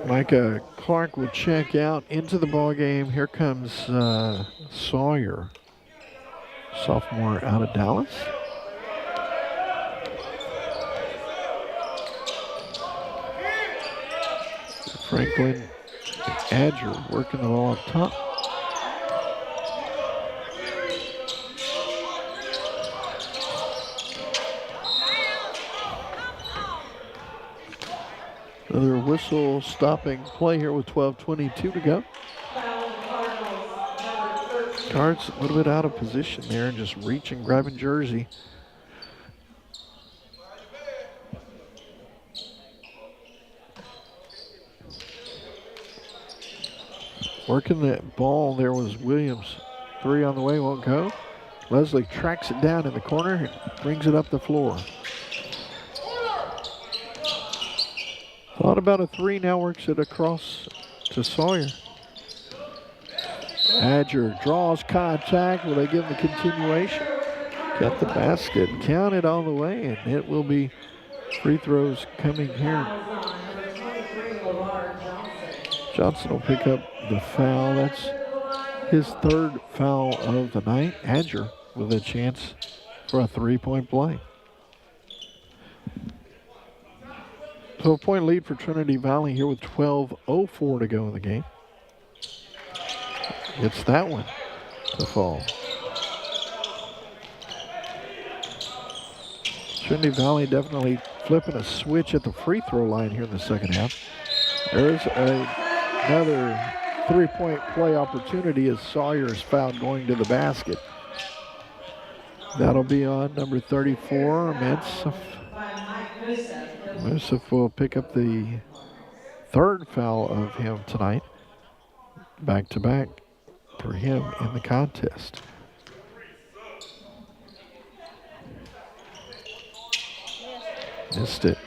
Micah Clark will check out into the ball game. Here comes Sawyer, sophomore out of Dallas. Franklin and Adger working the ball up top. Another whistle stopping play here with 12:22 to go. Cards a little bit out of position there and just reaching, grabbing jersey. Working that ball, there was Williams. 3 on the way, won't go. Leslie tracks it down in the corner and brings it up the floor. Thought about a 3, now works it across to Sawyer. Adger draws contact. Will they give him the continuation? Got the basket counted all the way, and it will be free throws coming here. Johnson will pick up the foul. That's his 3rd foul of the night. Adger with a chance for a 3-point play. 12-point lead for Trinity Valley here with 12:04 to go in the game. It's that one to fall. Trinity Valley definitely flipping a switch at the free throw line here in the second half. There's another 3-point play opportunity as Sawyer is fouled going to the basket. That'll be on number 34, Mensif. Mensif will pick up the 3rd foul of him tonight. Back-to-back for him in the contest. Missed it.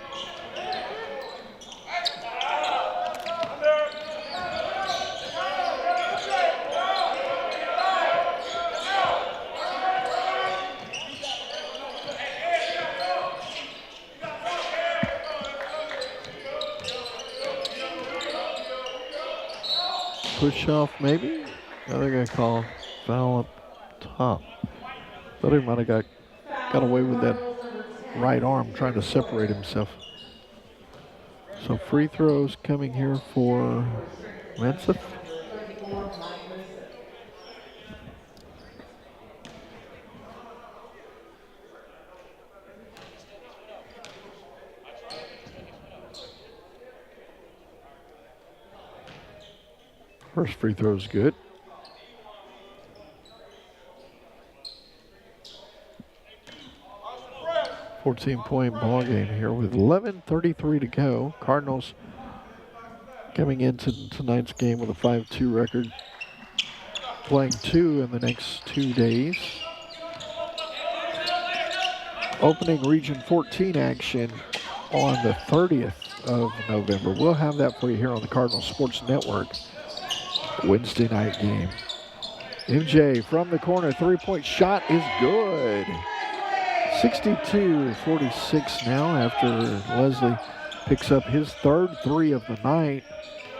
Push off maybe? Now they're going to call foul up top. Thought he might have got away with that right arm trying to separate himself. So free throws coming here for Mensif. First free throw is good. $14-point ball game here with 11:33 to go. Cardinals coming into tonight's game with a 5-2 record, playing 2 in the next 2 days. Opening Region 14 action on the 30th of November. We'll have that for you here on the Cardinal Sports Network. Wednesday night game. MJ from the corner, 3-point shot is good. 62-46 now after Leslie picks up his 3rd 3 of the night.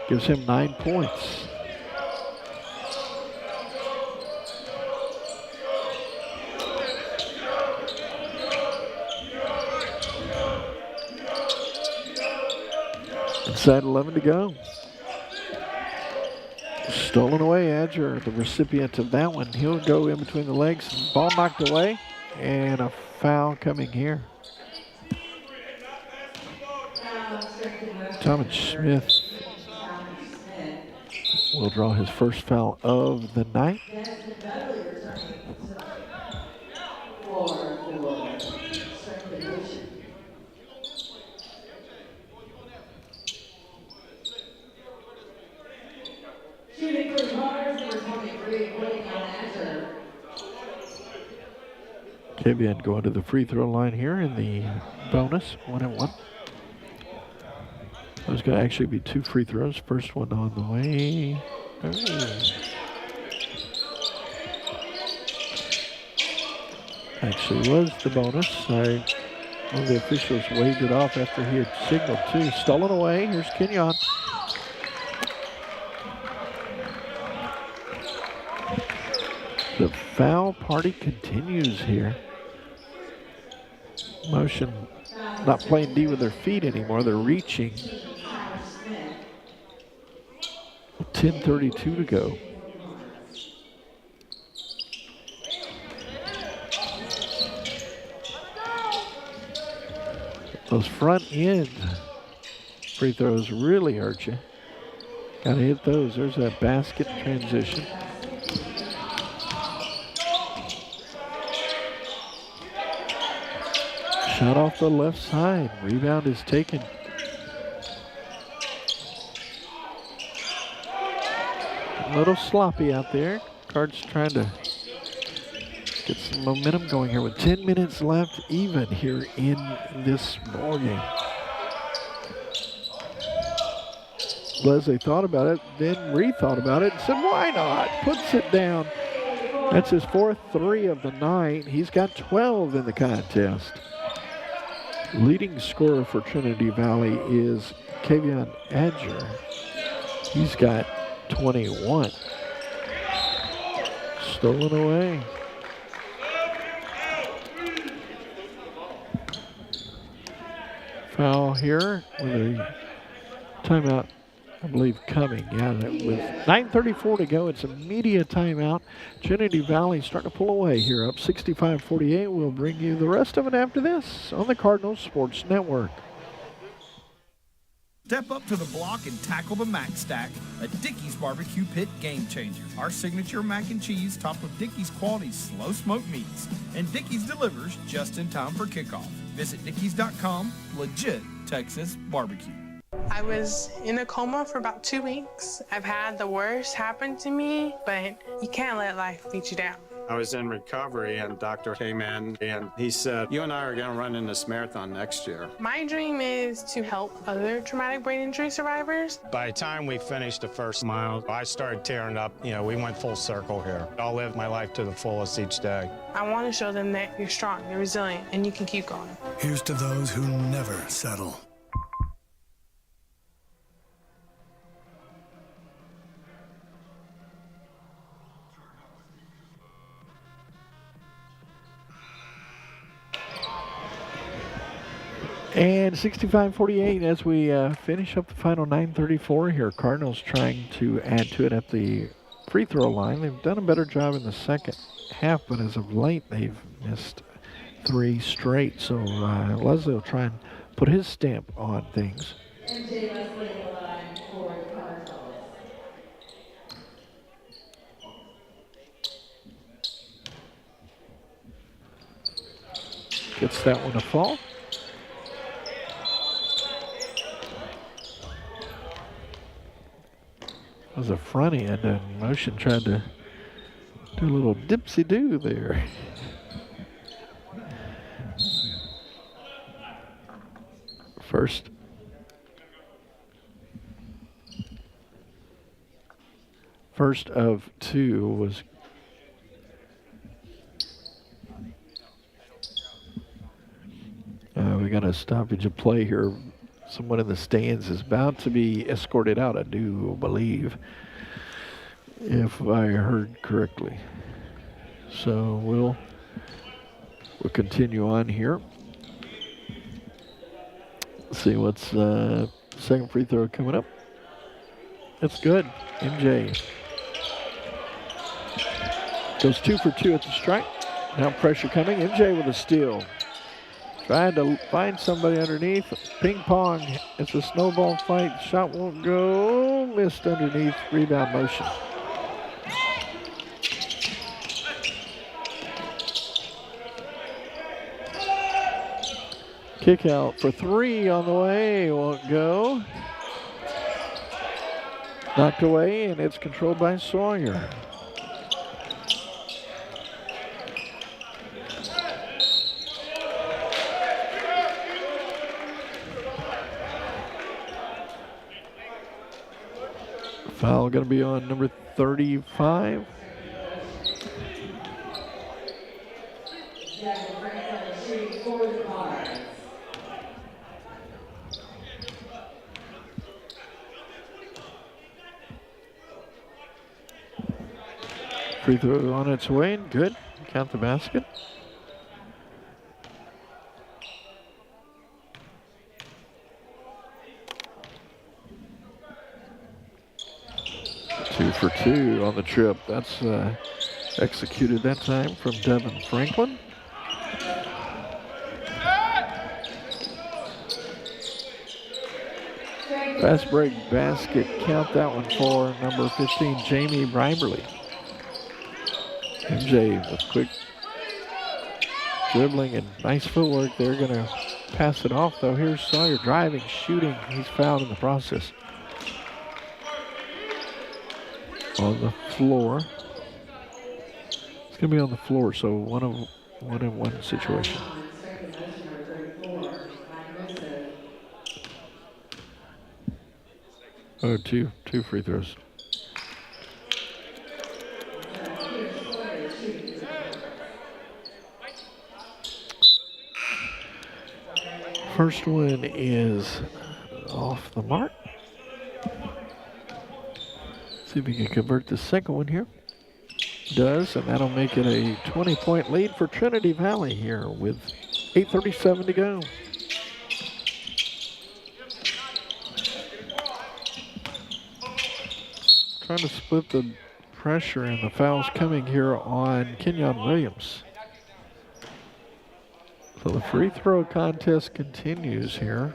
Gives him 9 points. Inside 11 to go. Stolen away, Adger, the recipient of that one. He'll go in between the legs. Ball knocked away, and a foul coming here. Thomas Smith will draw his first foul of the night. Kavian going to the free throw line here in the bonus, 1-1. There's going to actually be 2 free throws. First one on the way. Actually was the bonus. One of the officials waved it off after he had signaled 2. Stolen away. Here's Kenyon. The foul party continues here. Motion, not playing D with their feet anymore. They're reaching. 10:32 to go. Those front end free throws really hurt you. Gotta hit those. There's that basket transition. Shot off the left side. Rebound is taken. A little sloppy out there. Card's trying to get some momentum going here with 10 minutes left even here in this ball game. Leslie thought about it, then rethought about it and said, why not? Puts it down. That's his fourth three of the night. He's got 12 in the contest. Leading scorer for Trinity Valley is Kavion Adger. He's got 21. Stolen away. Foul here with a timeout, I believe, coming. Yeah, with 9:34 to go, it's a media timeout. Trinity Valley starting to pull away here, up 65-48. We'll bring you the rest of it after this on the Cardinal Sports Network. Step up to the block and tackle the Mac Stack, a Dickey's barbecue pit game changer. Our signature mac and cheese topped with Dickey's quality slow smoked meats. And Dickey's delivers just in time for kickoff. Visit Dickeys.com, legit Texas barbecue. I was in a coma for about 2 weeks. I've had the worst happen to me, but you can't let life beat you down. I was in recovery and doctor came in and he said, you and I are going to run in this marathon next year. My dream is to help other traumatic brain injury survivors. By the time we finished the first mile, I started tearing up. You know, we went full circle here. I'll live my life to the fullest each day. I want to show them that you're strong, you're resilient, and you can keep going. Here's to those who never settle. And 65-48 as we finish up the final 9:34 here. Cardinals trying to add to it at the free throw line. They've done a better job in the second half, but as of late they've missed 3 straight. So Leslie will try and put his stamp on things. Gets that one to fall. Was a front end and Motion tried to do a little dipsy-do there. First of 2 was we got a stoppage of play here. Someone in the stands is about to be escorted out, I do believe, if I heard correctly. So we'll continue on here. See what's second free throw coming up. That's good. MJ goes 2 for 2 at the strike. Now pressure coming. MJ with a steal. Trying to find somebody underneath. Ping pong. It's a snowball fight. Shot won't go. Missed underneath. Rebound Motion. Kick out for 3 on the way. Won't go. Knocked away, and it's controlled by Sawyer. Foul going to be on number 35. Free throw on its way. Good. Count the basket. Two for 2 on the trip. That's executed that time from Devin Franklin. Fast break basket. Count that one for number 15, Jamie Briberly. MJ with quick dribbling and nice footwork. They're going to pass it off, though. Here's Sawyer driving, shooting. He's fouled in the process. on the floor. It's going to be on the floor, so one in one situation. Oh, two free throws. First one is off the mark. See if we can convert the second one here. Does, and that'll make it a 20-point lead for Trinity Valley here with 8:37 to go. Trying to split the pressure, and the foul's coming here on Kenyon Williams. So the free throw contest continues here.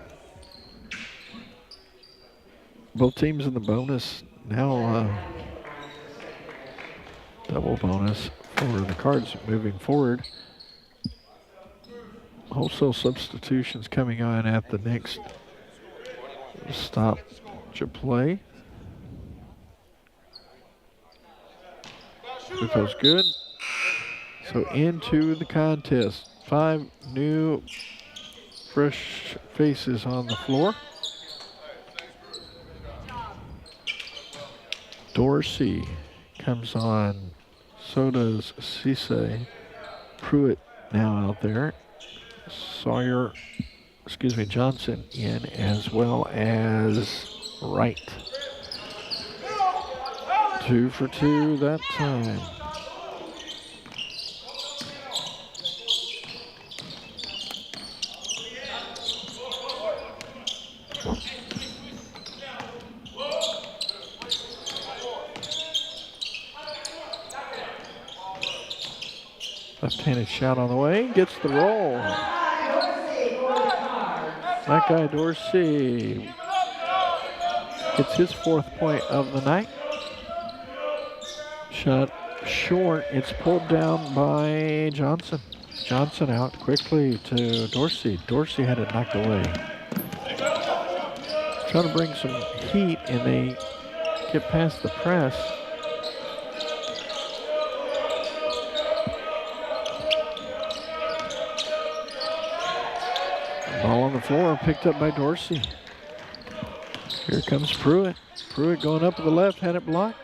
Both teams in the bonus now. Double bonus for the Cards moving forward. Wholesale substitutions coming on at the next stop to play. It goes good. So into the contest. 5 new fresh faces on the floor. Dorsey comes on. So does Cisse. Pruitt now out there. Johnson in, as well as Wright. 2 for 2 that time. Left-handed shot on the way, gets the roll. That guy Dorsey gets his 4th point of the night. Shot short, it's pulled down by Johnson. Johnson out quickly to Dorsey. Dorsey had it knocked away. Trying to bring some heat, and they get past the press. Ball on the floor, picked up by Dorsey. Here comes Pruitt. Pruitt going up to the left, had it blocked.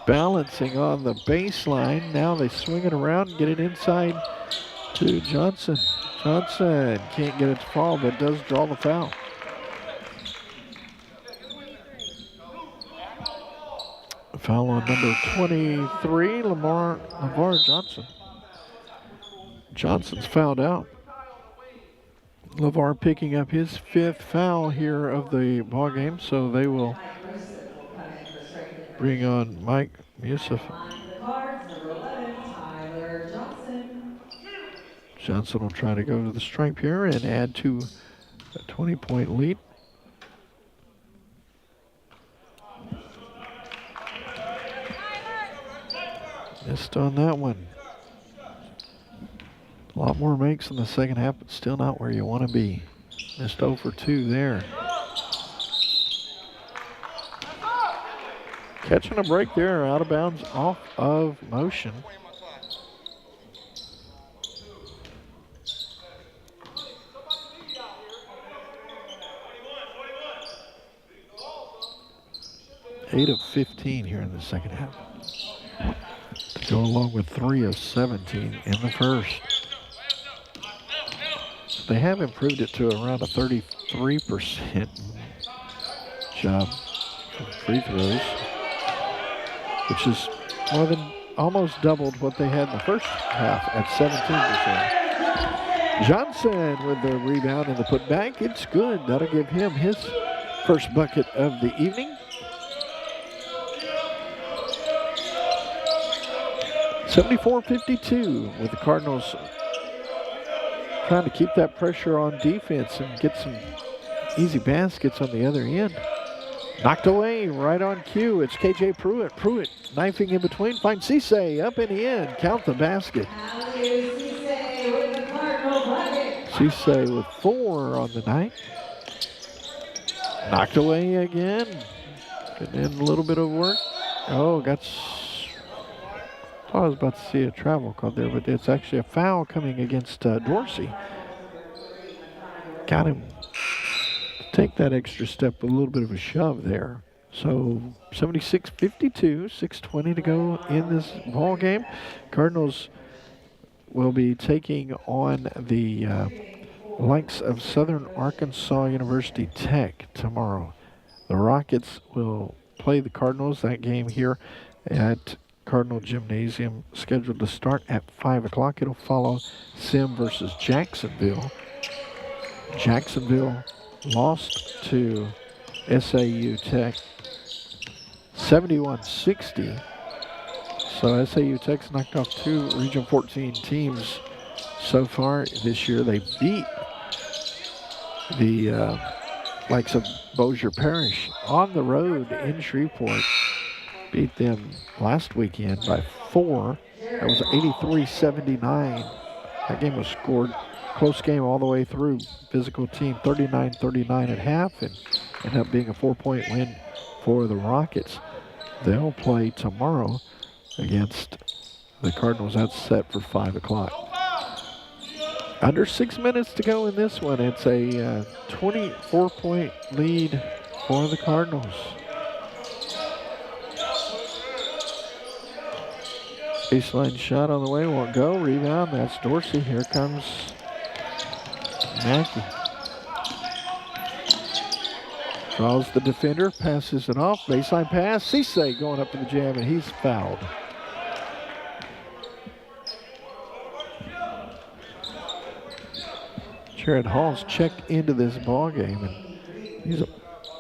Balancing on the baseline. Now they swing it around and get it inside to Johnson. Johnson can't get it to fall, but does draw the foul. Foul on number 23, LeVar Johnson. Johnson's fouled out. LeVar picking up his 5th foul here of the ball game, so they will bring on Mike Yusuf. Johnson will try to go to the stripe here and add to a 20-point lead. Missed on that one. A lot more makes in the second half, but still not where you want to be. Missed 0 for 2 there. Catching a break there, out of bounds, off of motion. Eight of 15 here in the second half. To go along with 3 of 17 in the first. They have improved it to around a 33% job from free throws, which is more than almost doubled what they had in the first half at 17%. Johnson with the rebound and the putback. It's good. That'll give him his first bucket of the evening. 74-52 with the Cardinals trying to keep that pressure on defense and get some easy baskets on the other end. Knocked away right on cue. It's KJ Pruitt. Pruitt knifing in between. Finds Cisse up in the end. Count the basket. Cisse with 4 on the night. Knocked away again. Getting in a little bit of work. Oh, I was about to see a travel call there, but it's actually a foul coming against Dorsey. Got him to take that extra step, a little bit of a shove there. So 76-52, 6:20 to go in this ball game. Cardinals will be taking on the likes of Southern Arkansas University Tech tomorrow. The Rockets will play the Cardinals. That game here at Cardinal Gymnasium, scheduled to start at 5 o'clock. It'll follow Sim versus Jacksonville. Jacksonville lost to SAU Tech 71-60. So SAU Tech's knocked off 2 Region 14 teams so far this year. They beat the likes of Bossier Parish on the road in Shreveport. Beat them last weekend by 4. That was 83-79. That game was scored close game all the way through. Physical team 39-39 at half, and ended up being a 4-point win for the Rockets. They'll play tomorrow against the Cardinals. That's set for 5 o'clock. Under 6 minutes to go in this one. It's a 24-point lead for the Cardinals. Baseline shot on the way, won't go. Rebound, that's Dorsey. Here comes Mackey. Draws the defender, passes it off. Baseline pass. Cisse going up to the jam, and he's fouled. Jared Hall's checked into this ball game, and he's a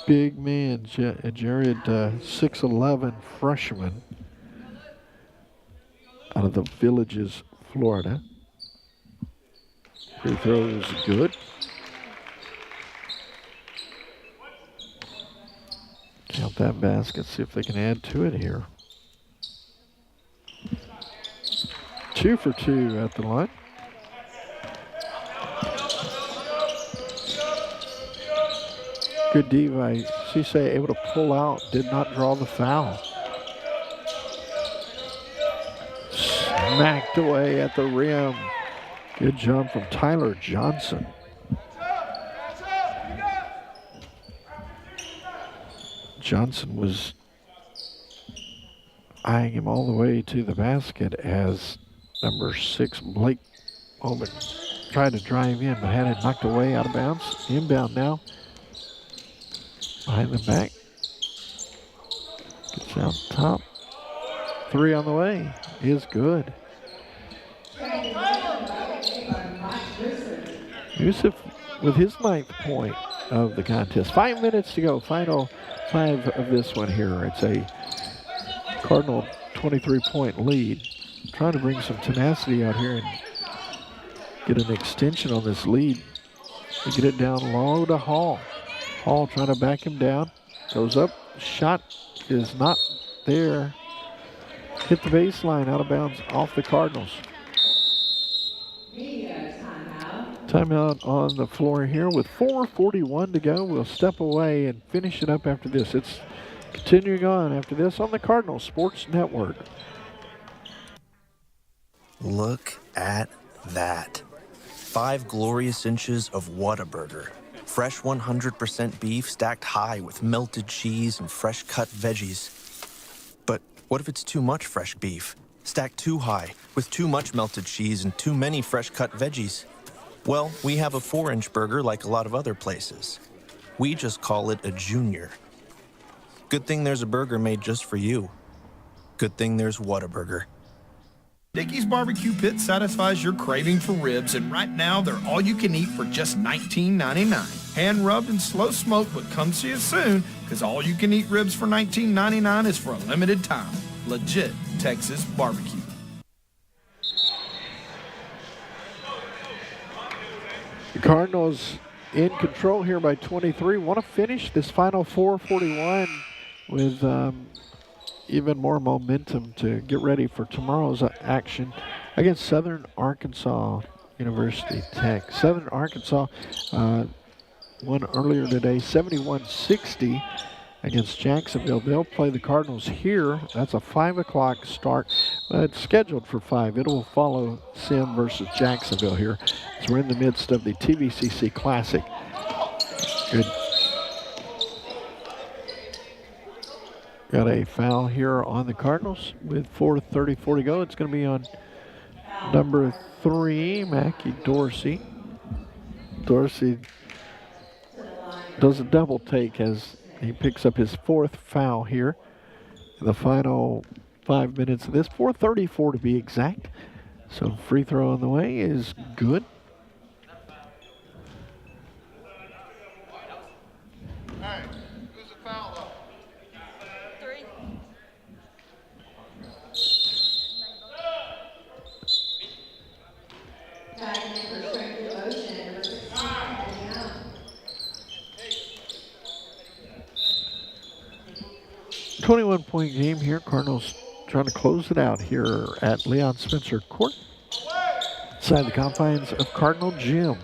big man. Jared, 6'11", freshman out of the Villages, Florida. Free throw is good. Count that basket, see if they can add to it here. 2 for 2 at the line. Good D by Cisse, able to pull out, did not draw the foul. Smacked away at the rim. Good jump from Tyler Johnson. Johnson was eyeing him all the way to the basket as number 6, Blake Bowman, tried to drive in, but had it knocked away out of bounds. Inbound now. Behind the back. Gets out top. 3 on the way is good. Yusuf with his 9th point of the contest. 5 minutes to go. Final 5 of this one here. It's a Cardinal 23-point lead. Trying to bring some tenacity out here and get an extension on this lead. They get it down low to Hall. Hall trying to back him down. Goes up. Shot is not there. Hit the baseline, out of bounds, off the Cardinals. Timeout on the floor here with 4:41 to go. We'll step away and finish it up after this. It's continuing on after this on the Cardinal Sports Network. Look at that. 5 glorious inches of Whataburger. Fresh 100% beef stacked high with melted cheese and fresh cut veggies. But what if it's too much fresh beef? Stacked too high with too much melted cheese and too many fresh cut veggies? Well, we have a 4-inch burger like a lot of other places. We just call it a junior. Good thing there's a burger made just for you. Good thing there's Whataburger. Dickey's Barbecue Pit satisfies your craving for ribs, and right now they're all you can eat for just $19.99. Hand rubbed and slow smoked, but come see us soon, because all you can eat ribs for $19.99 is for a limited time. Legit Texas barbecue. The Cardinals in control here by 23. Want to finish this final 4:41 with even more momentum to get ready for tomorrow's action against Southern Arkansas University Tech. Southern Arkansas won earlier today, 71-60. against Jacksonville. They'll play the Cardinals here. That's a 5 o'clock start. It's scheduled for 5. It will follow Sim versus Jacksonville here. So we're in the midst of the TVCC Classic. Good. Got a foul here on the Cardinals with 4:34 to go. It's going to be on number 3, Mackie Dorsey. Dorsey does a double take as he picks up his 4th foul here in the final 5 minutes of this. 4:34 to be exact. So free throw on the way is good. Who's the foul though? 3. .21 game here. Cardinals trying to close it out here at Leon Spencer Court. Inside the confines of Cardinal Gym.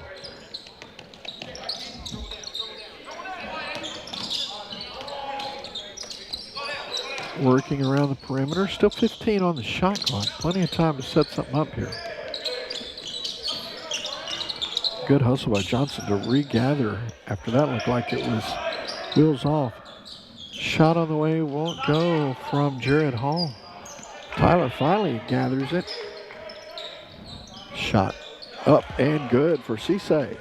Working around the perimeter. Still 15 on the shot clock. Plenty of time to set something up here. Good hustle by Johnson to regather after that looked like it was wheels off. Shot on the way won't go from Jared Hall. Tyler finally gathers it. Shot up and good for Cisse.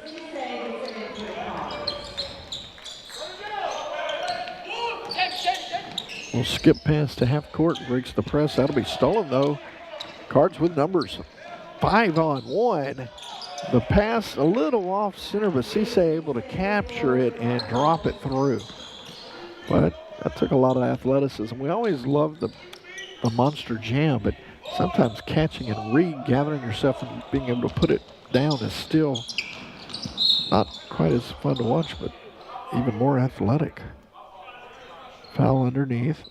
We'll skip past to half court, breaks the press. That'll be stolen though. Cards with numbers. 5-on-1. The pass a little off center, but Cisse able to capture it and drop it through. But that took a lot of athleticism. We always love the monster jam, but sometimes catching and regathering yourself and being able to put it down is still not quite as fun to watch, but even more athletic. Foul underneath.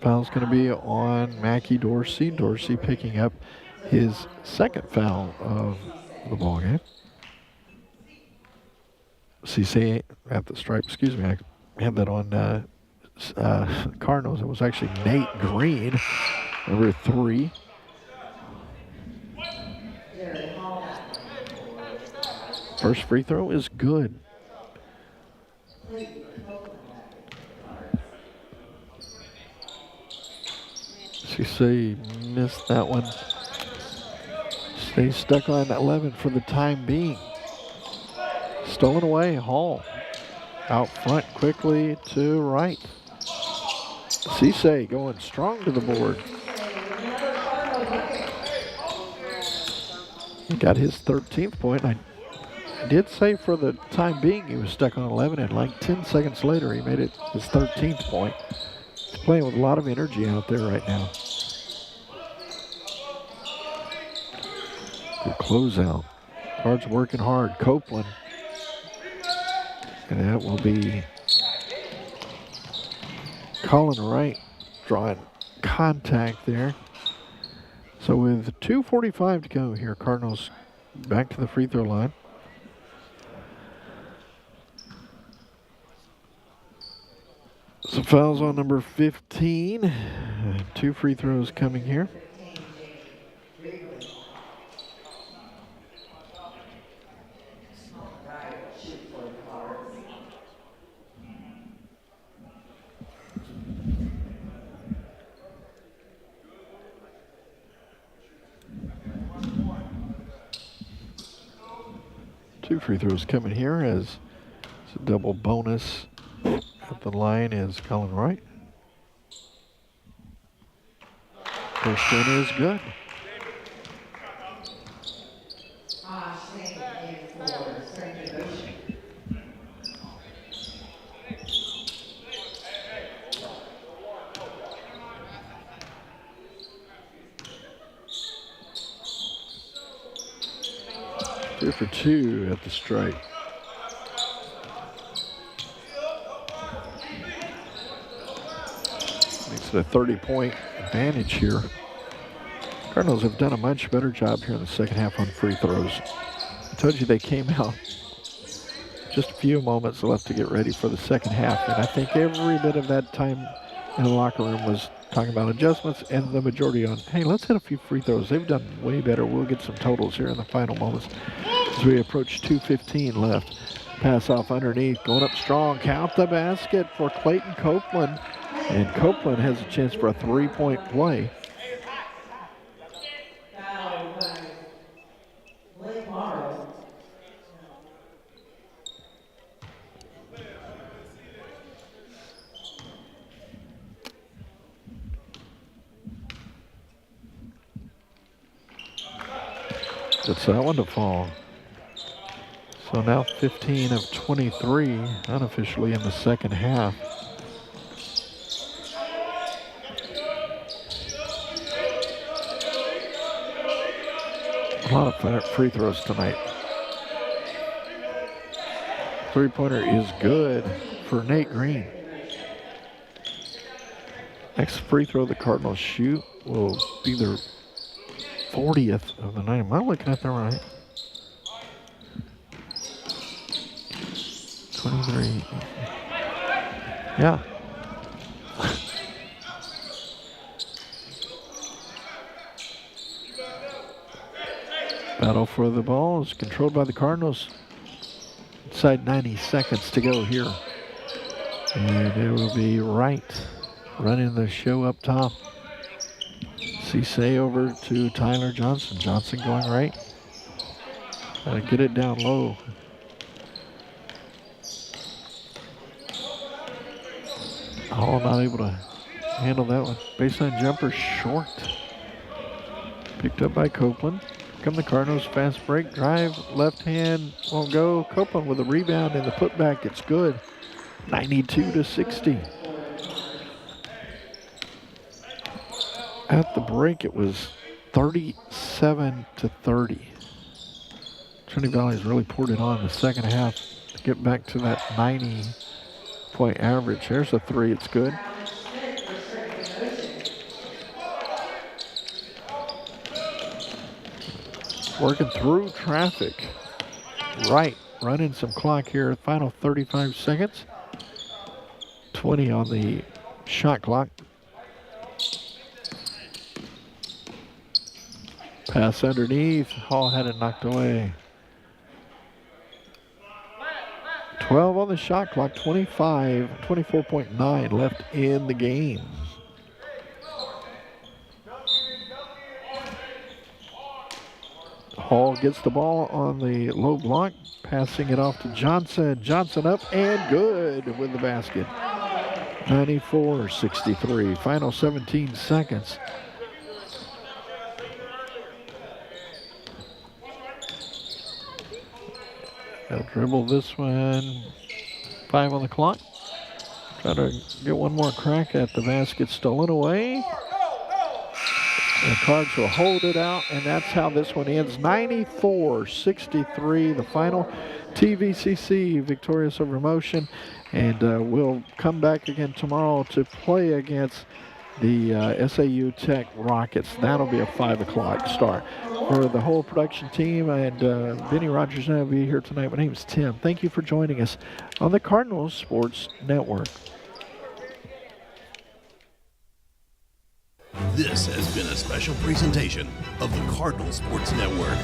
Foul's going to be on Mackie Dorsey. Dorsey picking up his 2nd foul of the ball game. Cisse at the stripe. Excuse me, I had that on Cardinals. It was actually Nate Green, number 3. First free throw is good. Cisse missed that one. Stays stuck on 11 for the time being. Stolen away, Hall. Out front quickly to right. Cisse going strong to the board. He got his 13th point. I did say for the time being he was stuck on 11, and like 10 seconds later he made it his 13th point. He's playing with a lot of energy out there right now. Good closeout. Cards working hard. Copeland. And that will be Colin Wright drawing contact there. So with 2:45 to go here, Cardinals back to the free throw line. Some fouls on number 15. 2 free throws coming here. Two free throws coming here as it's a double bonus. At the line is Colin Wright. First one is good. Two for 2 at the stripe. Makes it a 30-point advantage here. Cardinals have done a much better job here in the second half on free throws. I told you they came out Just a few moments left to get ready for the second half. And I think every bit of that time in the locker room was talking about adjustments, and the majority on, hey, let's hit a few free throws. They've done way better. We'll get some totals here in the final moments as we approach 2:15 left. Pass off underneath, going up strong. Count the basket for Clayton Copeland. And Copeland has a chance for a three-point play. It's that one to fall. So now 15 of 23 unofficially in the second half. A lot of free throws tonight. Three-pointer is good for Nate Green. Next free throw the Cardinals shoot will be their 40th of the night. Am I looking at that right? 23. Yeah. Battle for the ball is controlled by the Cardinals. Inside 90 seconds to go here. And it will be Wright running the show up top. Cisse over to Tyler Johnson. Johnson going right. Gotta get it down low. Hall not able to handle that one. Baseline jumper short. Picked up by Copeland. Come the Cardinals, fast break, drive, left hand, won't go. Copeland with a rebound and the putback, it's good. 92-60. At the break, it was 37-30. Trinity Valley's really poured it on in the second half to get back to that 90-point average. There's a three, it's good. Working through traffic. Right, running some clock here. Final 35 seconds. 20 on the shot clock. Pass underneath. Hall had it knocked away. 12 on the shot clock. 24.9 left in the game. Hall gets the ball on the low block, passing it off to Johnson. Johnson up and good with the basket. 94-63, final 17 seconds. They'll dribble this one. 5 on the clock. Try to get one more crack at the basket stolen away. The Cards will hold it out, and that's how this one ends. 94-63, the final. TVCC victorious over Motion, and we'll come back again tomorrow to play against the SAU Tech Rockets. That'll be a 5 o'clock start. For the whole production team and Benny Rogers and I will be here tonight. My name is Tim. Thank you for joining us on the Cardinals Sports Network. This has been a special presentation of the Cardinal Sports Network.